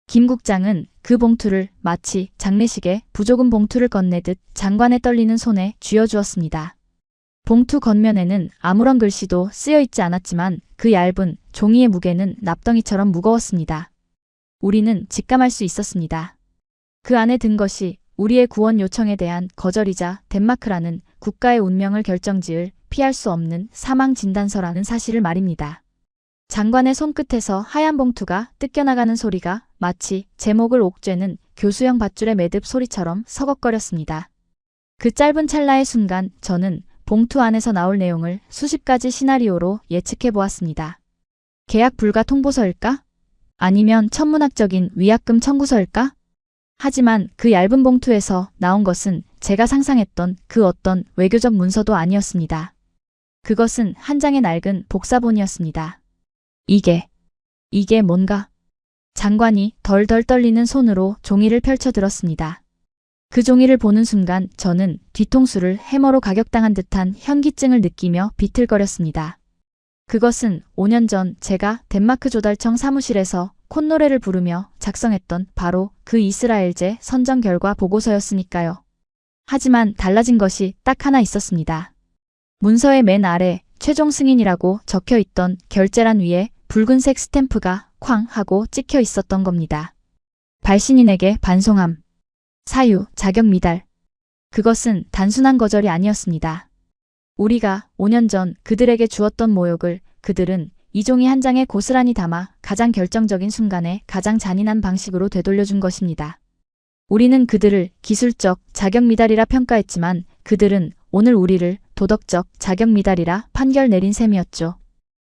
김 국장은 그 봉투를 마치 장례식에 부조금 봉투를 건네듯 장관의 떨리는 손에 쥐어주었습니다. 봉투 겉면에는 아무런 글씨도 쓰여 있지 않았지만 그 얇은 종이의 무게는 납덩이처럼 무거웠습니다. 우리는 직감할 수 있었습니다. 그 안에 든 것이 우리의 구원 요청에 대한 거절이자 덴마크라는 국가의 운명을 결정지을 피할 수 없는 사망 진단서라는 사실을 말입니다. 장관의 손끝에서 하얀 봉투가 뜯겨나가는 소리가 마치 제목을 옥죄는 교수형 밧줄의 매듭 소리처럼 서걱거렸습니다. 그 짧은 찰나의 순간 저는 봉투 안에서 나올 내용을 수십 가지 시나리오로 예측해 보았습니다. 계약 불가 통보서일까? 아니면 천문학적인 위약금 청구서일까? 하지만 그 얇은 봉투에서 나온 것은 제가 상상했던 그 어떤 외교적 문서도 아니었습니다. 그것은 한 장의 낡은 복사본이었습니다. 이게 뭔가? 장관이 덜덜 떨리는 손으로 종이를 펼쳐 들었습니다. 그 종이를 보는 순간 저는 뒤통수를 해머로 가격당한 듯한 현기증을 느끼며 비틀거렸습니다. 그것은 5년 전 제가 덴마크 조달청 사무실에서 콧노래를 부르며 작성했던 바로 그 이스라엘제 선정 결과 보고서였으니까요. 하지만 달라진 것이 딱 하나 있었습니다. 문서의 맨 아래 최종 승인이라고 적혀 있던 결재란 위에 붉은색 스탬프가 쾅 하고 찍혀 있었던 겁니다. 발신인에게 반송함. 사유, 자격 미달. 그것은 단순한 거절이 아니었습니다. 우리가 5년 전 그들에게 주었던 모욕을 그들은 이 종이 한 장에 고스란히 담아 가장 결정적인 순간에 가장 잔인한 방식으로 되돌려준 것입니다. 우리는 그들을 기술적 자격 미달이라 평가했지만 그들은 오늘 우리를 도덕적 자격 미달이라 판결 내린 셈이었죠.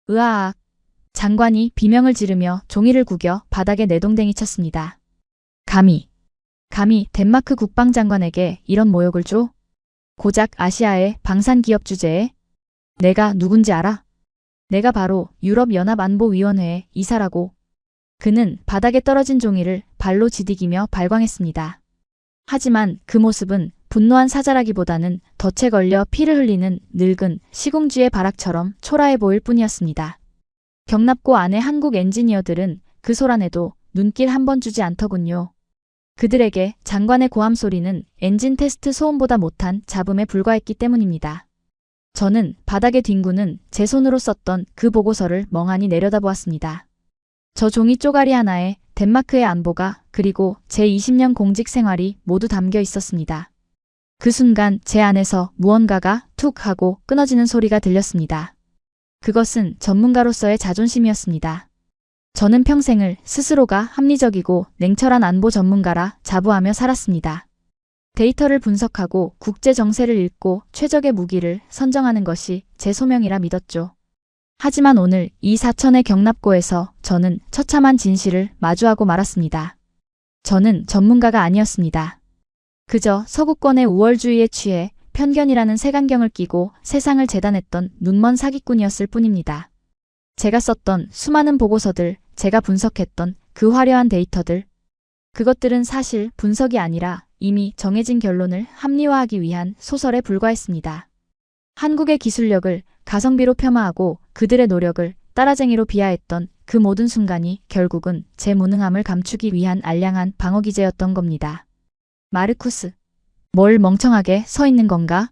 으아악. 장관이 비명을 지르며 종이를 구겨 바닥에 내동댕이 쳤습니다. 감히 덴마크 국방장관에게 이런 모욕을 줘? 고작 아시아의 방산기업 주제에? 내가 누군지 알아? 내가 바로 유럽연합안보위원회의 이사라고. 그는 바닥에 떨어진 종이를 발로 지디기며 발광했습니다. 하지만 그 모습은 분노한 사자라기보다는 덫에 걸려 피를 흘리는 늙은 시궁쥐의 발악처럼 초라해 보일 뿐이었습니다. 경납고 안의 한국 엔지니어들은 그 소란에도 눈길 한 번 주지 않더군요. 그들에게 장관의 고함 소리는 엔진 테스트 소음보다 못한 잡음에 불과했기 때문입니다. 저는 바닥에 뒹구는 제 손으로 썼던 그 보고서를 멍하니 내려다보았습니다. 저 종이 쪼가리 하나에 덴마크의 안보가 그리고 제 20년 공직 생활이 모두 담겨 있었습니다. 그 순간 제 안에서 무언가가 툭 하고 끊어지는 소리가 들렸습니다. 그것은 전문가로서의 자존심이었습니다. 저는 평생을 스스로가 합리적이고 냉철한 안보 전문가라 자부하며 살았습니다. 데이터를 분석하고 국제 정세를 읽고 최적의 무기를 선정하는 것이 제 소명이라 믿었죠. 하지만 오늘 이 사천의 경납고에서 저는 처참한 진실을 마주하고 말았습니다. 저는 전문가가 아니었습니다. 그저 서구권의 우월주의에 취해 편견이라는 색안경을 끼고 세상을 재단했던 눈먼 사기꾼이었을 뿐입니다. 제가 썼던 수많은 보고서들, 제가 분석했던 그 화려한 데이터들, 그것들은 사실 분석이 아니라 이미 정해진 결론을 합리화하기 위한 소설에 불과했습니다. 한국의 기술력을 가성비로 폄하하고 그들의 노력을 따라쟁이로 비하했던 그 모든 순간이 결국은 제 무능함을 감추기 위한 알량한 방어기제였던 겁니다. 마르쿠스, 뭘 멍청하게 서 있는 건가?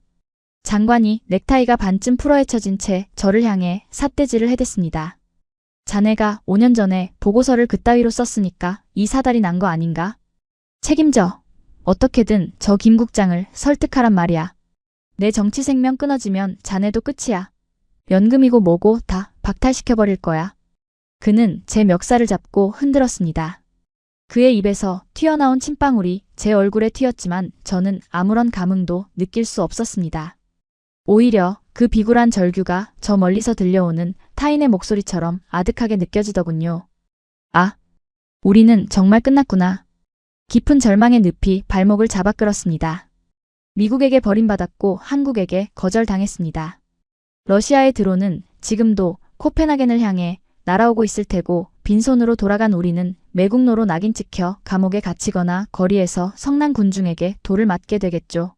장관이 넥타이가 반쯤 풀어헤쳐진 채 저를 향해 삿대질을 해댔습니다. 자네가 5년 전에 보고서를 그따위로 썼으니까 이 사달이 난 거 아닌가? 책임져. 어떻게든 저 김 국장을 설득하란 말이야. 내 정치 생명 끊어지면 자네도 끝이야. 연금이고 뭐고 다 박탈시켜버릴 거야. 그는 제 멱살을 잡고 흔들었습니다. 그의 입에서 튀어나온 침방울이 제 얼굴에 튀었지만 저는 아무런 감흥도 느낄 수 없었습니다. 오히려 그 비굴한 절규가 저 멀리서 들려오는 타인의 목소리처럼 아득하게 느껴지더군요. 아, 우리는 정말 끝났구나. 깊은 절망의 늪이 발목을 잡아 끌었습니다. 미국에게 버림받았고 한국에게 거절당했습니다. 러시아의 드론은 지금도 코펜하겐을 향해 날아오고 있을 테고 빈손으로 돌아간 우리는 매국노로 낙인 찍혀 감옥에 갇히거나 거리에서 성난 군중에게 돌을 맞게 되겠죠.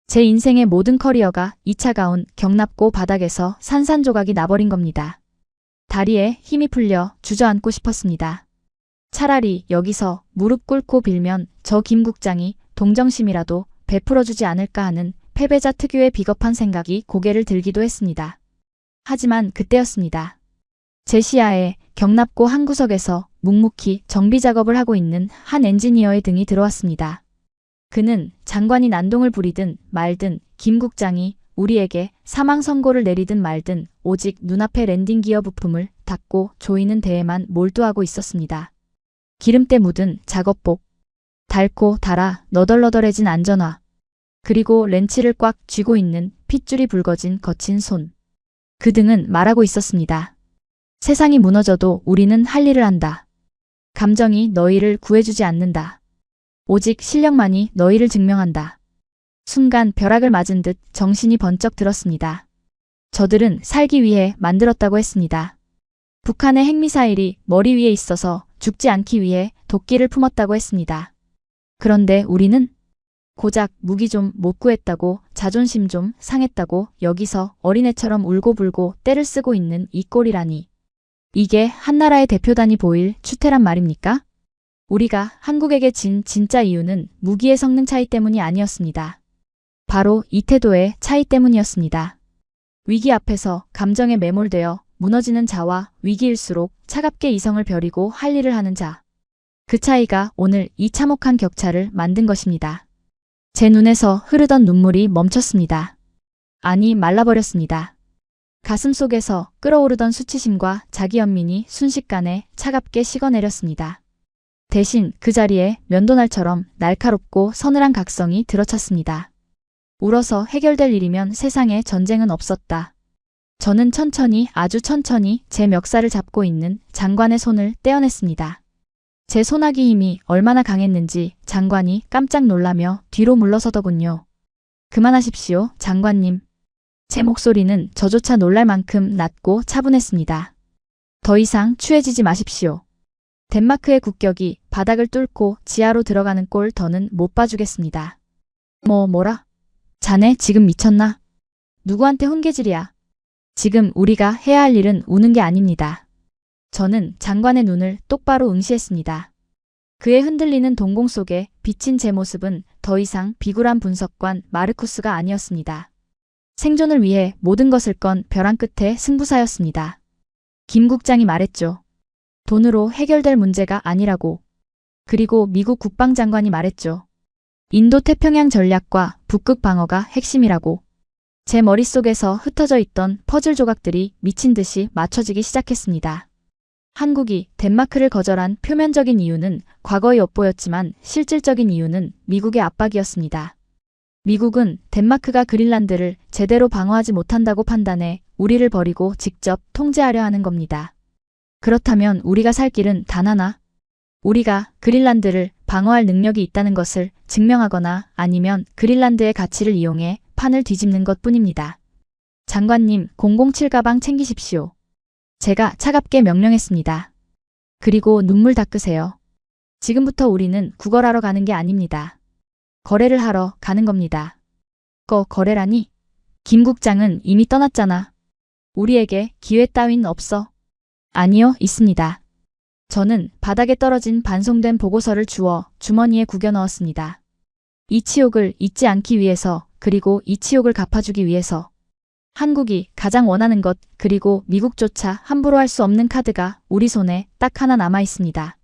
제 인생의 모든 커리어가 2차 가온 경납고 바닥에서 산산조각이 나버린 겁니다. 다리에 힘이 풀려 주저앉고 싶었습니다. 차라리 여기서 무릎 꿇고 빌면 저 김 국장이 동정심이라도 베풀어주지 않을까 하는 패배자 특유의 비겁한 생각이 고개를 들기도 했습니다. 하지만 그때였습니다. 제 시야에 경납고 한 구석에서 묵묵히 정비 작업을 하고 있는 한 엔지니어의 등이 들어왔습니다. 그는 장관이 난동을 부리든 말든 김 국장이 우리에게 사망 선고를 내리든 말든 오직 눈앞의 랜딩 기어 부품을 닫고 조이는 데에만 몰두하고 있었습니다. 기름때 묻은 작업복, 닳고 닳아 너덜너덜해진 안전화, 그리고 렌치를 꽉 쥐고 있는 핏줄이 붉어진 거친 손. 그 등은 말하고 있었습니다. 세상이 무너져도 우리는 할 일을 한다. 감정이 너희를 구해주지 않는다. 오직 실력만이 너희를 증명한다. 순간 벼락을 맞은 듯 정신이 번쩍 들었습니다. 저들은 살기 위해 만들었다고 했습니다. 북한의 핵미사일이 머리 위에 있어서 죽지 않기 위해 도끼를 품었다고 했습니다. 그런데 우리는 고작 무기 좀 못 구했다고 자존심 좀 상했다고 여기서 어린애처럼 울고불고 떼를 쓰고 있는 이 꼴이라니. 이게 한나라의 대표단이 보일 추태란 말입니까? 우리가 한국에게 진 진짜 이유는 무기의 성능 차이 때문이 아니었습니다. 바로 이 태도의 차이 때문이었습니다. 위기 앞에서 감정에 매몰되어 무너지는 자와 위기일수록 차갑게 이성을 벼리고 할 일을 하는 자. 그 차이가 오늘 이 참혹한 격차를 만든 것입니다. 제 눈에서 흐르던 눈물이 멈췄습니다. 아니 말라버렸습니다. 가슴 속에서 끓어오르던 수치심과 자기연민이 순식간에 차갑게 식어내렸습니다. 대신 그 자리에 면도날처럼 날카롭고 서늘한 각성이 들어찼습니다. 울어서 해결될 일이면 세상에 전쟁은 없었다. 저는 천천히 아주 천천히 제 멱살을 잡고 있는 장관의 손을 떼어냈습니다. 제 손아귀 힘이 얼마나 강했는지 장관이 깜짝 놀라며 뒤로 물러서더군요. 그만하십시오, 장관님. 제 목소리는 저조차 놀랄 만큼 낮고 차분했습니다. 더 이상 추해지지 마십시오. 덴마크의 국격이 바닥을 뚫고 지하로 들어가는 꼴 더는 못 봐주겠습니다. 뭐라? 자네 지금 미쳤나? 누구한테 훈계질이야? 지금 우리가 해야 할 일은 우는 게 아닙니다. 저는 장관의 눈을 똑바로 응시했습니다. 그의 흔들리는 동공 속에 비친 제 모습은 더 이상 비굴한 분석관 마르쿠스가 아니었습니다. 생존을 위해 모든 것을 건 벼랑 끝에 승부사였습니다. 김 국장이 말했죠. 돈으로 해결될 문제가 아니라고. 그리고 미국 국방장관이 말했죠. 인도태평양 전략과 북극 방어가 핵심이라고. 제 머릿속에서 흩어져 있던 퍼즐 조각들이 미친 듯이 맞춰지기 시작했습니다. 한국이 덴마크를 거절한 표면적인 이유는 과거의 엿보였지만 실질적인 이유는 미국의 압박이었습니다. 미국은 덴마크가 그린란드를 제대로 방어하지 못한다고 판단해 우리를 버리고 직접 통제하려 하는 겁니다. 그렇다면 우리가 살 길은 단 하나. 우리가 그린란드를 방어할 능력이 있다는 것을 증명하거나 아니면 그린란드의 가치를 이용해 판을 뒤집는 것 뿐입니다. 장관님, 007 가방 챙기십시오. 제가 차갑게 명령했습니다. 그리고 눈물 닦으세요. 지금부터 우리는 구걸하러 가는 게 아닙니다. 거래를 하러 가는 겁니다. 거래라니? 김 국장은 이미 떠났잖아. 우리에게 기회 따윈 없어. 아니요, 있습니다. 저는 바닥에 떨어진 반송된 보고서를 주워 주머니에 구겨 넣었습니다. 이 치욕을 잊지 않기 위해서, 그리고 이 치욕을 갚아주기 위해서. 한국이 가장 원하는 것, 그리고 미국조차 함부로 할 수 없는 카드가 우리 손에 딱 하나 남아 있습니다.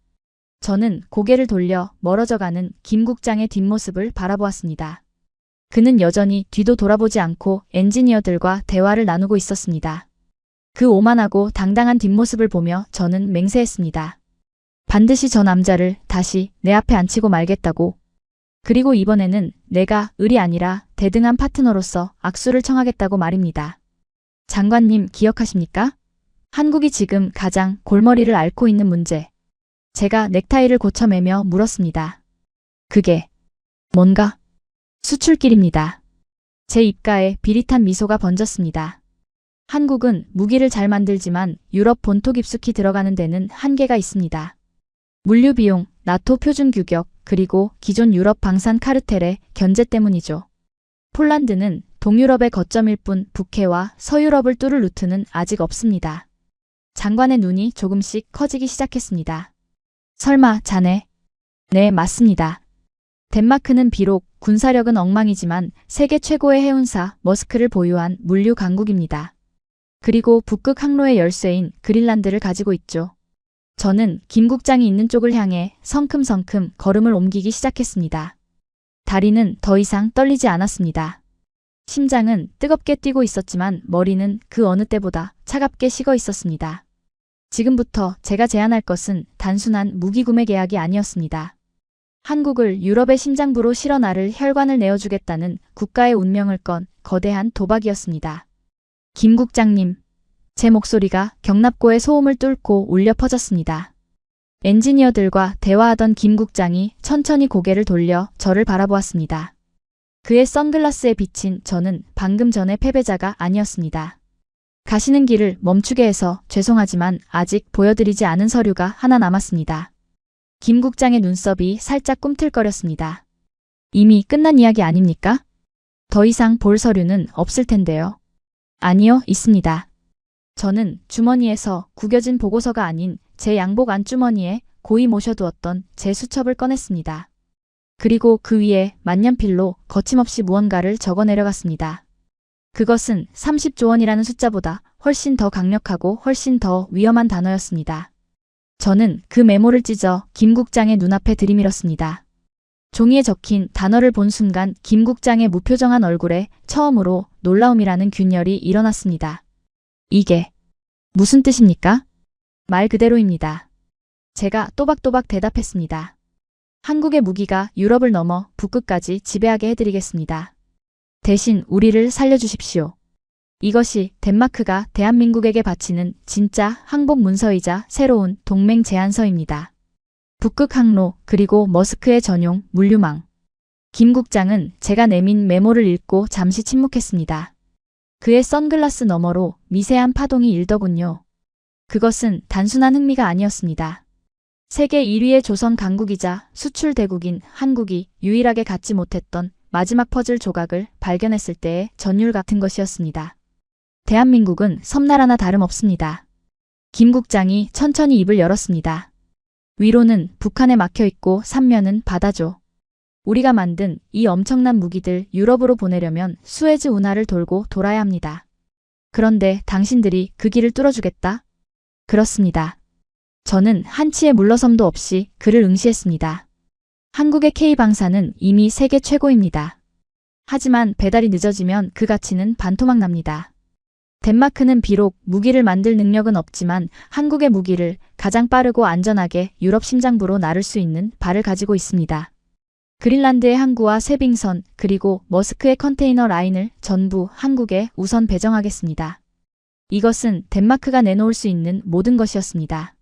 저는 고개를 돌려 멀어져가는 김 국장의 뒷모습을 바라보았습니다. 그는 여전히 뒤도 돌아보지 않고 엔지니어들과 대화를 나누고 있었습니다. 그 오만하고 당당한 뒷모습을 보며 저는 맹세했습니다. 반드시 저 남자를 다시 내 앞에 앉히고 말겠다고. 그리고 이번에는 내가 을이 아니라 대등한 파트너로서 악수를 청하겠다고 말입니다. 장관님, 기억하십니까? 한국이 지금 가장 골머리를 앓고 있는 문제. 제가 넥타이를 고쳐매며 물었습니다. 그게 뭔가? 수출길입니다. 제 입가에 비릿한 미소가 번졌습니다. 한국은 무기를 잘 만들지만 유럽 본토 깊숙이 들어가는 데는 한계가 있습니다. 물류 비용, 나토 표준 규격, 그리고 기존 유럽 방산 카르텔의 견제 때문이죠. 폴란드는 동유럽의 거점일 뿐 북해와 서유럽을 뚫을 루트는 아직 없습니다. 장관의 눈이 조금씩 커지기 시작했습니다. 설마 자네? 네, 맞습니다. 덴마크는 비록 군사력은 엉망이지만 세계 최고의 해운사 머스크를 보유한 물류 강국입니다. 그리고 북극 항로의 열쇠인 그린란드를 가지고 있죠. 저는 김 국장이 있는 쪽을 향해 성큼성큼 걸음을 옮기기 시작했습니다. 다리는 더 이상 떨리지 않았습니다. 심장은 뜨겁게 뛰고 있었지만 머리는 그 어느 때보다 차갑게 식어 있었습니다. 지금부터 제가 제안할 것은 단순한 무기 구매 계약이 아니었습니다. 한국을 유럽의 심장부로 실어 나를 혈관을 내어주겠다는 국가의 운명을 건 거대한 도박이었습니다. 김 국장님, 제 목소리가 경납고의 소음을 뚫고 울려 퍼졌습니다. 엔지니어들과 대화하던 김 국장이 천천히 고개를 돌려 저를 바라보았습니다. 그의 선글라스에 비친 저는 방금 전의 패배자가 아니었습니다. 가시는 길을 멈추게 해서 죄송하지만 아직 보여드리지 않은 서류가 하나 남았습니다. 김 국장의 눈썹이 살짝 꿈틀거렸습니다. 이미 끝난 이야기 아닙니까? 더 이상 볼 서류는 없을 텐데요. 아니요, 있습니다. 저는 주머니에서 구겨진 보고서가 아닌 제 양복 안주머니에 고이 모셔두었던 제 수첩을 꺼냈습니다. 그리고 그 위에 만년필로 거침없이 무언가를 적어 내려갔습니다. 그것은 30조 원이라는 숫자보다 훨씬 더 강력하고 훨씬 더 위험한 단어였습니다. 저는 그 메모를 찢어 김 국장의 눈앞에 들이밀었습니다. 종이에 적힌 단어를 본 순간 김 국장의 무표정한 얼굴에 처음으로 놀라움이라는 균열이 일어났습니다. 이게 무슨 뜻입니까? 말 그대로입니다. 제가 또박또박 대답했습니다. 한국의 무기가 유럽을 넘어 북극까지 지배하게 해드리겠습니다. 대신 우리를 살려주십시오. 이것이 덴마크가 대한민국에게 바치는 진짜 항복 문서이자 새로운 동맹 제안서입니다. 북극 항로 그리고 머스크의 전용 물류망. 김 국장은 제가 내민 메모를 읽고 잠시 침묵했습니다. 그의 선글라스 너머로 미세한 파동이 일더군요. 그것은 단순한 흥미가 아니었습니다. 세계 1위의 조선 강국이자 수출 대국인 한국이 유일하게 갖지 못했던 마지막 퍼즐 조각을 발견했을 때의 전율 같은 것이었습니다. 대한민국은 섬나라나 다름없습니다. 김 국장이 천천히 입을 열었습니다. 위로는 북한에 막혀있고 삼면은 바다죠. 우리가 만든 이 엄청난 무기들 유럽으로 보내려면 수에즈 운하를 돌고 돌아야 합니다. 그런데 당신들이 그 길을 뚫어주겠다? 그렇습니다. 저는 한치의 물러섬도 없이 그를 응시했습니다. 한국의 K방사는 이미 세계 최고입니다. 하지만 배달이 늦어지면 그 가치는 반토막 납니다. 덴마크는 비록 무기를 만들 능력은 없지만 한국의 무기를 가장 빠르고 안전하게 유럽 심장부로 나를 수 있는 발을 가지고 있습니다. 그린란드의 항구와 세빙선 그리고 머스크의 컨테이너 라인을 전부 한국에 우선 배정하겠습니다. 이것은 덴마크가 내놓을 수 있는 모든 것이었습니다.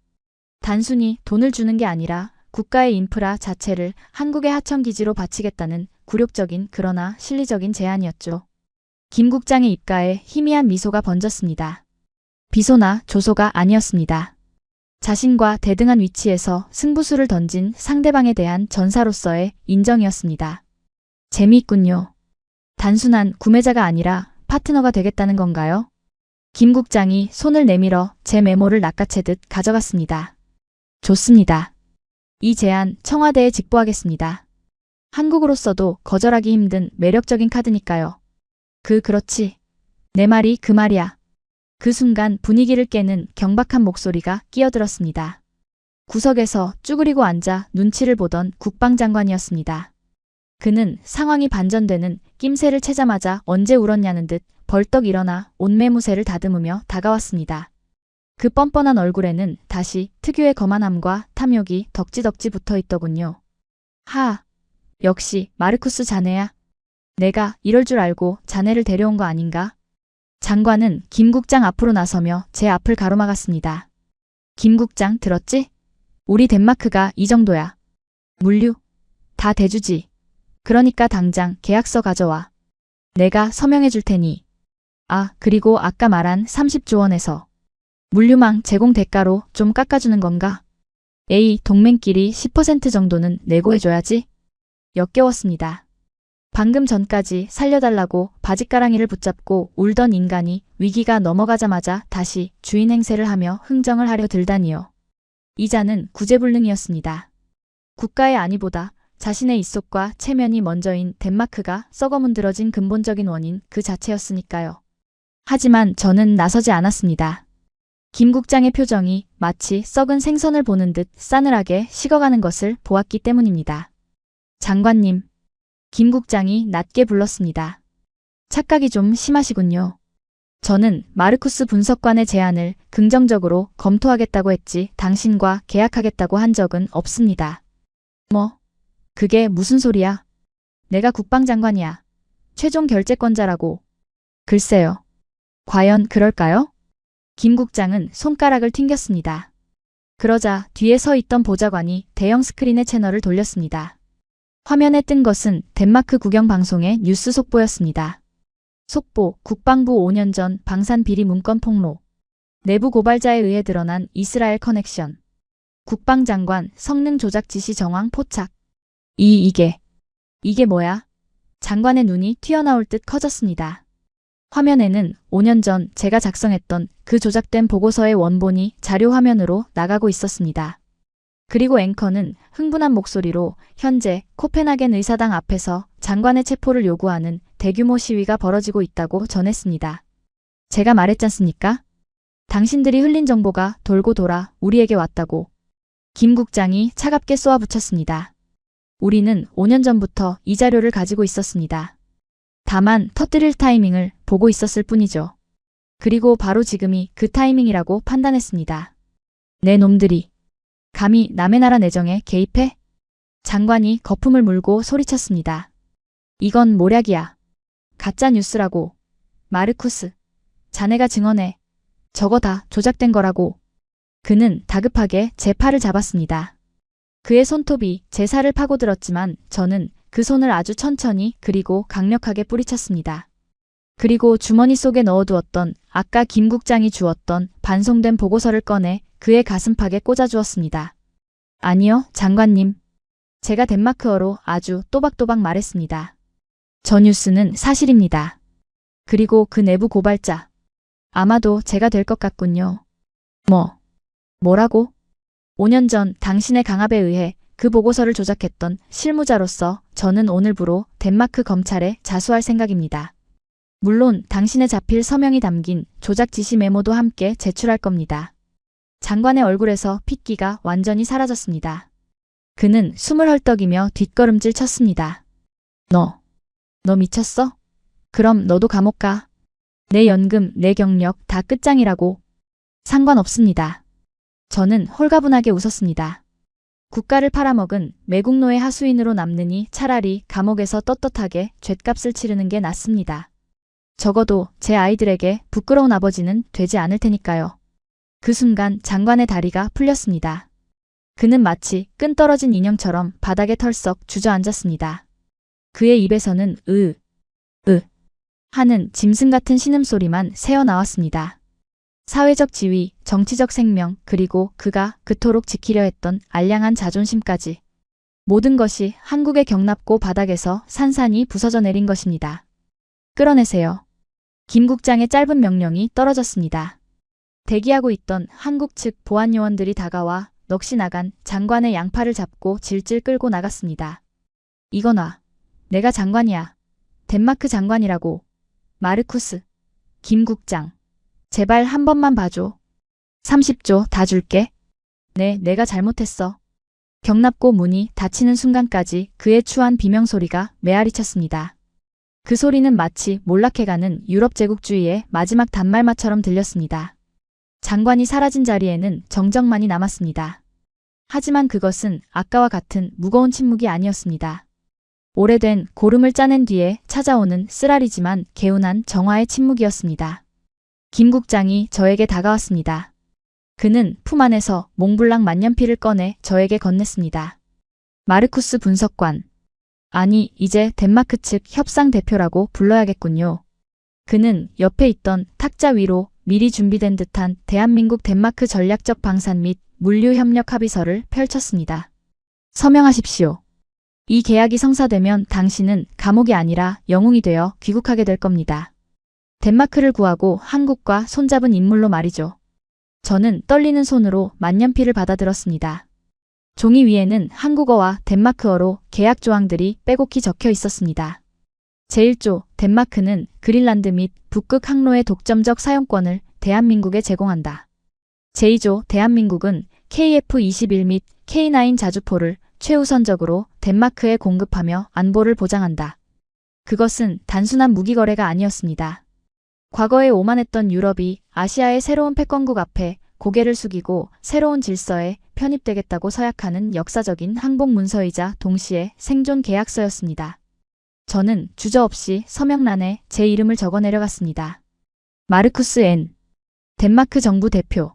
단순히 돈을 주는 게 아니라 국가의 인프라 자체를 한국의 하청기지로 바치겠다는 굴욕적인 그러나 실리적인 제안이었죠. 김 국장의 입가에 희미한 미소가 번졌습니다. 비소나 조소가 아니었습니다. 자신과 대등한 위치에서 승부수를 던진 상대방에 대한 전사로서의 인정이었습니다. 재미있군요. 단순한 구매자가 아니라 파트너가 되겠다는 건가요? 김 국장이 손을 내밀어 제 메모를 낚아채듯 가져갔습니다. 좋습니다. 이 제안 청와대에 직보하겠습니다. 한국으로서도 거절하기 힘든 매력적인 카드니까요. 그렇지. 내 말이 그 말이야. 그 순간 분위기를 깨는 경박한 목소리가 끼어들었습니다. 구석에서 쭈그리고 앉아 눈치를 보던 국방장관이었습니다. 그는 상황이 반전되는 낌새를 채자마자 언제 울었냐는 듯 벌떡 일어나 옷매무새를 다듬으며 다가왔습니다. 그 뻔뻔한 얼굴에는 다시 특유의 거만함과 탐욕이 덕지덕지 붙어있더군요. 역시 마르쿠스 자네야. 내가 이럴 줄 알고 자네를 데려온 거 아닌가? 장관은 김 국장 앞으로 나서며 제 앞을 가로막았습니다. 김 국장 들었지? 우리 덴마크가 이 정도야. 물류 다 대주지. 그러니까 당장 계약서 가져와. 내가 서명해 줄 테니. 그리고 아까 말한 30조 원에서 물류망 제공 대가로 좀 깎아주는 건가? 동맹끼리 10% 정도는 내고 해줘야지. 역겨웠습니다. 방금 전까지 살려달라고 바짓가랑이를 붙잡고 울던 인간이 위기가 넘어가자마자 다시 주인 행세를 하며 흥정을 하려 들다니요. 이자는 구제불능이었습니다. 국가의 안위보다 자신의 입속과 체면이 먼저인 덴마크가 썩어문드러진 근본적인 원인 그 자체였으니까요. 하지만 저는 나서지 않았습니다. 김 국장의 표정이 마치 썩은 생선을 보는 듯 싸늘하게 식어가는 것을 보았기 때문입니다. 장관님. 김 국장이 낮게 불렀습니다. 착각이 좀 심하시군요. 저는 마르쿠스 분석관의 제안을 긍정적으로 검토하겠다고 했지 당신과 계약하겠다고 한 적은 없습니다. 그게 무슨 소리야? 내가 국방장관이야. 최종 결재권자라고. 글쎄요. 과연 그럴까요? 김 국장은 손가락을 튕겼습니다. 그러자 뒤에 서 있던 보좌관이 대형 스크린의 채널을 돌렸습니다. 화면에 뜬 것은 덴마크 국영방송의 뉴스 속보였습니다. 속보, 국방부 5년 전 방산 비리 문건 폭로. 내부 고발자에 의해 드러난 이스라엘 커넥션. 국방장관 성능 조작 지시 정황 포착. 이게 뭐야? 장관의 눈이 튀어나올 듯 커졌습니다. 화면에는 5년 전 제가 작성했던 그 조작된 보고서의 원본이 자료 화면으로 나가고 있었습니다. 그리고 앵커는 흥분한 목소리로 현재 코펜하겐 의사당 앞에서 장관의 체포를 요구하는 대규모 시위가 벌어지고 있다고 전했습니다. 제가 말했잖습니까? 당신들이 흘린 정보가 돌고 돌아 우리에게 왔다고. 김 국장이 차갑게 쏘아붙였습니다. 우리는 5년 전부터 이 자료를 가지고 있었습니다. 다만 터뜨릴 타이밍을 보고 있었을 뿐이죠. 그리고 바로 지금이 그 타이밍이라고 판단했습니다. 내 놈들이 감히 남의 나라 내정에 개입해? 장관이 거품을 물고 소리쳤습니다. 이건 모략이야. 가짜 뉴스라고. 마르쿠스. 자네가 증언해. 저거 다 조작된 거라고. 그는 다급하게 제 팔을 잡았습니다. 그의 손톱이 제 살을 파고들었지만 저는 그 손을 아주 천천히 그리고 강력하게 뿌리쳤습니다. 그리고 주머니 속에 넣어두었던 아까 김 국장이 주었던 반송된 보고서를 꺼내 그의 가슴팍에 꽂아주었습니다. 아니요, 장관님. 제가 덴마크어로 아주 또박또박 말했습니다. 저 뉴스는 사실입니다. 그리고 그 내부 고발자. 아마도 제가 될 것 같군요. 뭐라고? 5년 전 당신의 강압에 의해 그 보고서를 조작했던 실무자로서 저는 오늘부로 덴마크 검찰에 자수할 생각입니다. 물론 당신의 자필 서명이 담긴 조작 지시 메모도 함께 제출할 겁니다. 장관의 얼굴에서 핏기가 완전히 사라졌습니다. 그는 숨을 헐떡이며 뒷걸음질 쳤습니다. 너 미쳤어? 그럼 너도 감옥 가. 내 연금, 내 경력 다 끝장이라고. 상관없습니다. 저는 홀가분하게 웃었습니다. 국가를 팔아먹은 매국노의 하수인으로 남느니 차라리 감옥에서 떳떳하게 죗값을 치르는 게 낫습니다. 적어도 제 아이들에게 부끄러운 아버지는 되지 않을 테니까요. 그 순간 장관의 다리가 풀렸습니다. 그는 마치 끈 떨어진 인형처럼 바닥에 털썩 주저앉았습니다. 그의 입에서는 하는 짐승 같은 신음소리만 새어나왔습니다. 사회적 지위, 정치적 생명, 그리고 그가 그토록 지키려 했던 알량한 자존심까지. 모든 것이 한국의 경납고 바닥에서 산산이 부서져 내린 것입니다. 끌어내세요. 김 국장의 짧은 명령이 떨어졌습니다. 대기하고 있던 한국 측 보안요원들이 다가와 넋이 나간 장관의 양팔을 잡고 질질 끌고 나갔습니다. 이거 놔. 내가 장관이야. 덴마크 장관이라고. 마르쿠스. 김 국장. 제발 한 번만 봐줘. 30조 다 줄게. 네, 내가 잘못했어. 경납고 문이 닫히는 순간까지 그의 추한 비명소리가 메아리쳤습니다. 그 소리는 마치 몰락해가는 유럽 제국주의의 마지막 단말마처럼 들렸습니다. 장관이 사라진 자리에는 정적만이 남았습니다. 하지만 그것은 아까와 같은 무거운 침묵이 아니었습니다. 오래된 고름을 짜낸 뒤에 찾아오는 쓰라리지만 개운한 정화의 침묵이었습니다. 김 국장이 저에게 다가왔습니다. 그는 품 안에서 몽블랑 만년필을 꺼내 저에게 건넸습니다. 마르쿠스 분석관. 아니, 이제 덴마크 측 협상 대표라고 불러야겠군요. 그는 옆에 있던 탁자 위로 미리 준비된 듯한 대한민국 덴마크 전략적 방산 및 물류 협력 합의서를 펼쳤습니다. 서명하십시오. 이 계약이 성사되면 당신은 감옥이 아니라 영웅이 되어 귀국하게 될 겁니다. 덴마크를 구하고 한국과 손잡은 인물로 말이죠. 저는 떨리는 손으로 만년필을 받아들었습니다. 종이 위에는 한국어와 덴마크어로 계약 조항들이 빼곡히 적혀 있었습니다. 제1조, 덴마크는 그린란드 및 북극 항로의 독점적 사용권을 대한민국에 제공한다. 제2조, 대한민국은 KF-21 및 K9 자주포를 최우선적으로 덴마크에 공급하며 안보를 보장한다. 그것은 단순한 무기거래가 아니었습니다. 과거에 오만했던 유럽이 아시아의 새로운 패권국 앞에 고개를 숙이고 새로운 질서에 편입되겠다고 서약하는 역사적인 항복 문서이자 동시에 생존 계약서였습니다. 저는 주저없이 서명란에 제 이름을 적어 내려갔습니다. 마르쿠스 N. 덴마크 정부 대표.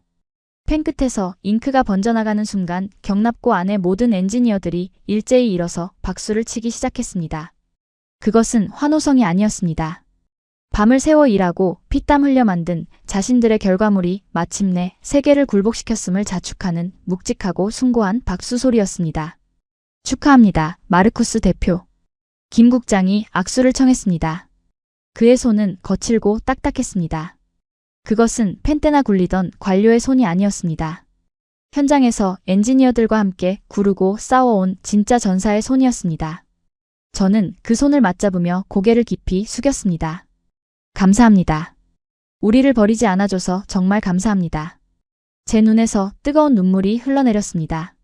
펜 끝에서 잉크가 번져나가는 순간 경납고 안의 모든 엔지니어들이 일제히 일어서 박수를 치기 시작했습니다. 그것은 환호성이 아니었습니다. 밤을 새워 일하고 피땀 흘려 만든 자신들의 결과물이 마침내 세계를 굴복시켰음을 자축하는 묵직하고 숭고한 박수 소리였습니다. 축하합니다, 마르쿠스 대표. 김 국장이 악수를 청했습니다. 그의 손은 거칠고 딱딱했습니다. 그것은 펜때나 굴리던 관료의 손이 아니었습니다. 현장에서 엔지니어들과 함께 구르고 싸워온 진짜 전사의 손이었습니다. 저는 그 손을 맞잡으며 고개를 깊이 숙였습니다. 감사합니다. 우리를 버리지 않아줘서 정말 감사합니다. 제 눈에서 뜨거운 눈물이 흘러내렸습니다.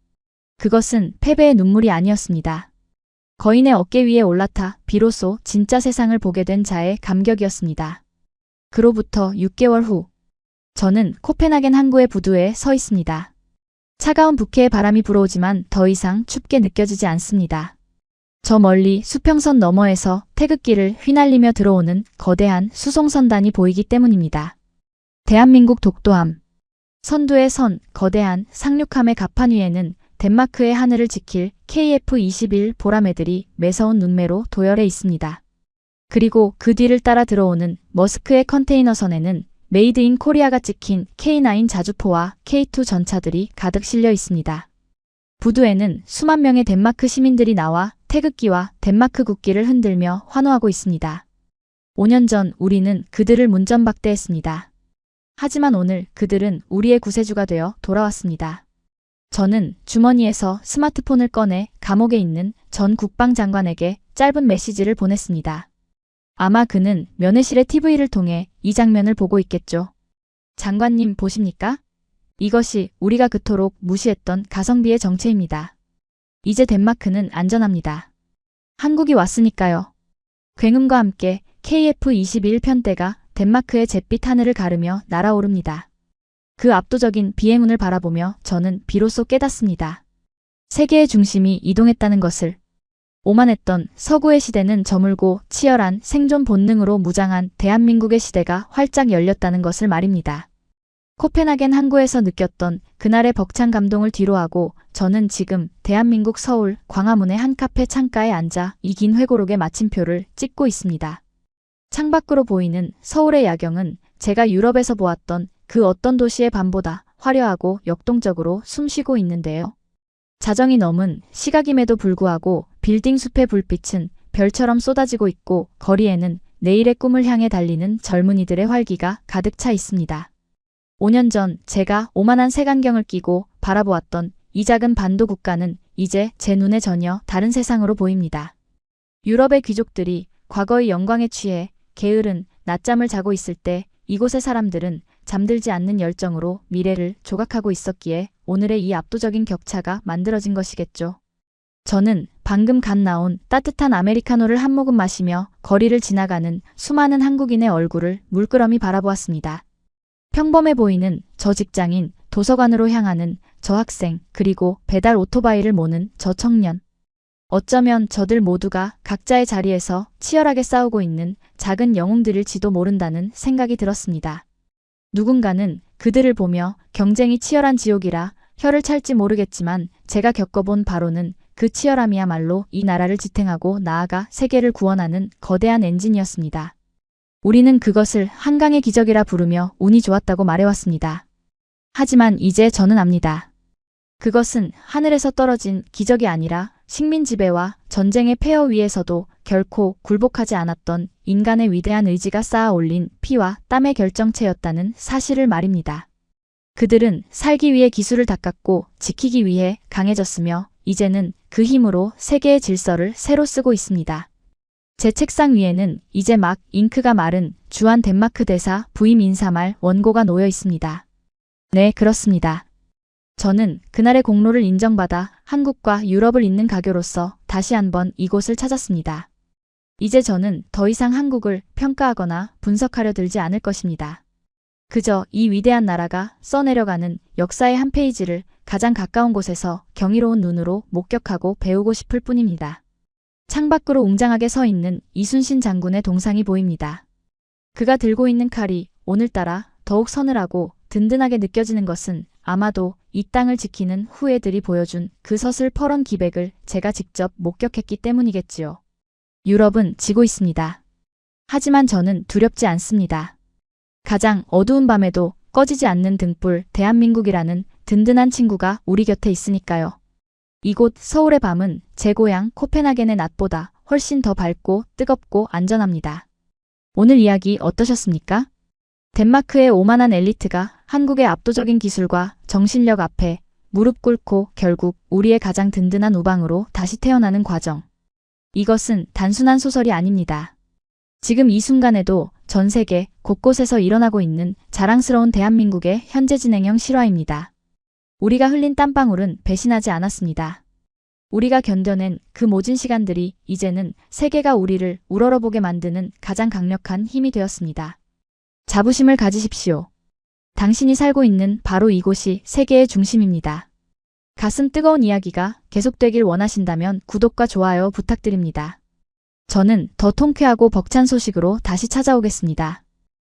그것은 패배의 눈물이 아니었습니다. 거인의 어깨 위에 올라타 비로소 진짜 세상을 보게 된 자의 감격이었습니다. 그로부터 6개월 후, 저는 코펜하겐 항구의 부두에 서 있습니다. 차가운 북해의 바람이 불어오지만 더 이상 춥게 느껴지지 않습니다. 저 멀리 수평선 너머에서 태극기를 휘날리며 들어오는 거대한 수송선단이 보이기 때문입니다. 대한민국 독도함. 선두의 선, 거대한 상륙함의 갑판 위에는 덴마크의 하늘을 지킬 KF-21 보라매들이 매서운 눈매로 도열해 있습니다. 그리고 그 뒤를 따라 들어오는 머스크의 컨테이너선에는 메이드 인 코리아가 찍힌 K9 자주포와 K2 전차들이 가득 실려 있습니다. 부두에는 수만 명의 덴마크 시민들이 나와 태극기와 덴마크 국기를 흔들며 환호하고 있습니다. 5년 전 우리는 그들을 문전박대했습니다. 하지만 오늘 그들은 우리의 구세주가 되어 돌아왔습니다. 저는 주머니에서 스마트폰을 꺼내 감옥에 있는 전 국방장관에게 짧은 메시지를 보냈습니다. 아마 그는 면회실의 TV를 통해 이 장면을 보고 있겠죠. 장관님 보십니까? 이것이 우리가 그토록 무시했던 가성비의 정체입니다. 이제 덴마크는 안전합니다. 한국이 왔으니까요. 굉음과 함께 KF-21 편대가 덴마크의 잿빛 하늘을 가르며 날아오릅니다. 그 압도적인 비행운을 바라보며 저는 비로소 깨닫습니다. 세계의 중심이 이동했다는 것을. 오만했던 서구의 시대는 저물고 치열한 생존 본능으로 무장한 대한민국의 시대가 활짝 열렸다는 것을 말입니다. 코펜하겐 항구에서 느꼈던 그날의 벅찬 감동을 뒤로하고 저는 지금 대한민국 서울 광화문의 한 카페 창가에 앉아 이 긴 회고록의 마침표를 찍고 있습니다. 창밖으로 보이는 서울의 야경은 제가 유럽에서 보았던 그 어떤 도시의 밤보다 화려하고 역동적으로 숨쉬고 있는데요. 자정이 넘은 시각임에도 불구하고 빌딩 숲의 불빛은 별처럼 쏟아지고 있고 거리에는 내일의 꿈을 향해 달리는 젊은이들의 활기가 가득 차 있습니다. 5년 전 제가 오만한 색안경을 끼고 바라보았던 이 작은 반도 국가는 이제 제 눈에 전혀 다른 세상으로 보입니다. 유럽의 귀족들이 과거의 영광에 취해 게으른 낮잠을 자고 있을 때 이곳의 사람들은 잠들지 않는 열정으로 미래를 조각하고 있었기에 오늘의 이 압도적인 격차가 만들어진 것이겠죠. 저는 방금 갓 나온 따뜻한 아메리카노를 한 모금 마시며 거리를 지나가는 수많은 한국인의 얼굴을 물끄러미 바라보았습니다. 평범해 보이는 저 직장인, 도서관으로 향하는 저 학생, 그리고 배달 오토바이를 모는 저 청년. 어쩌면 저들 모두가 각자의 자리에서 치열하게 싸우고 있는 작은 영웅들일지도 모른다는 생각이 들었습니다. 누군가는 그들을 보며 경쟁이 치열한 지옥이라 혀를 찰지 모르겠지만 제가 겪어본 바로는 그 치열함이야말로 이 나라를 지탱하고 나아가 세계를 구원하는 거대한 엔진이었습니다. 우리는 그것을 한강의 기적이라 부르며 운이 좋았다고 말해왔습니다. 하지만 이제 저는 압니다. 그것은 하늘에서 떨어진 기적이 아니라 식민 지배와 전쟁의 폐허 위에서도 결코 굴복하지 않았던 인간의 위대한 의지가 쌓아 올린 피와 땀의 결정체였다는 사실을 말입니다. 그들은 살기 위해 기술을 닦았고 지키기 위해 강해졌으며 이제는 그 힘으로 세계의 질서를 새로 쓰고 있습니다. 제 책상 위에는 이제 막 잉크가 마른 주한 덴마크 대사 부임 인사말 원고가 놓여 있습니다. 네, 그렇습니다. 저는 그날의 공로를 인정받아 한국과 유럽을 잇는 가교로서 다시 한번 이곳을 찾았습니다. 이제 저는 더 이상 한국을 평가하거나 분석하려 들지 않을 것입니다. 그저 이 위대한 나라가 써내려가는 역사의 한 페이지를 가장 가까운 곳에서 경이로운 눈으로 목격하고 배우고 싶을 뿐입니다. 창밖으로 웅장하게 서 있는 이순신 장군의 동상이 보입니다. 그가 들고 있는 칼이 오늘따라 더욱 서늘하고 든든하게 느껴지는 것은 아마도 이 땅을 지키는 후예들이 보여준 그 서슬퍼런 기백을 제가 직접 목격했기 때문이겠지요. 유럽은 지고 있습니다. 하지만 저는 두렵지 않습니다. 가장 어두운 밤에도 꺼지지 않는 등불 대한민국이라는 든든한 친구가 우리 곁에 있으니까요. 이곳 서울의 밤은 제 고향 코펜하겐의 낮보다 훨씬 더 밝고 뜨겁고 안전합니다. 오늘 이야기 어떠셨습니까? 덴마크의 오만한 엘리트가 한국의 압도적인 기술과 정신력 앞에 무릎 꿇고 결국 우리의 가장 든든한 우방으로 다시 태어나는 과정. 이것은 단순한 소설이 아닙니다. 지금 이 순간에도 전 세계 곳곳에서 일어나고 있는 자랑스러운 대한민국의 현재 진행형 실화입니다. 우리가 흘린 땀방울은 배신하지 않았습니다. 우리가 견뎌낸 그 모진 시간들이 이제는 세계가 우리를 우러러보게 만드는 가장 강력한 힘이 되었습니다. 자부심을 가지십시오. 당신이 살고 있는 바로 이곳이 세계의 중심입니다. 가슴 뜨거운 이야기가 계속되길 원하신다면 구독과 좋아요 부탁드립니다. 저는 더 통쾌하고 벅찬 소식으로 다시 찾아오겠습니다.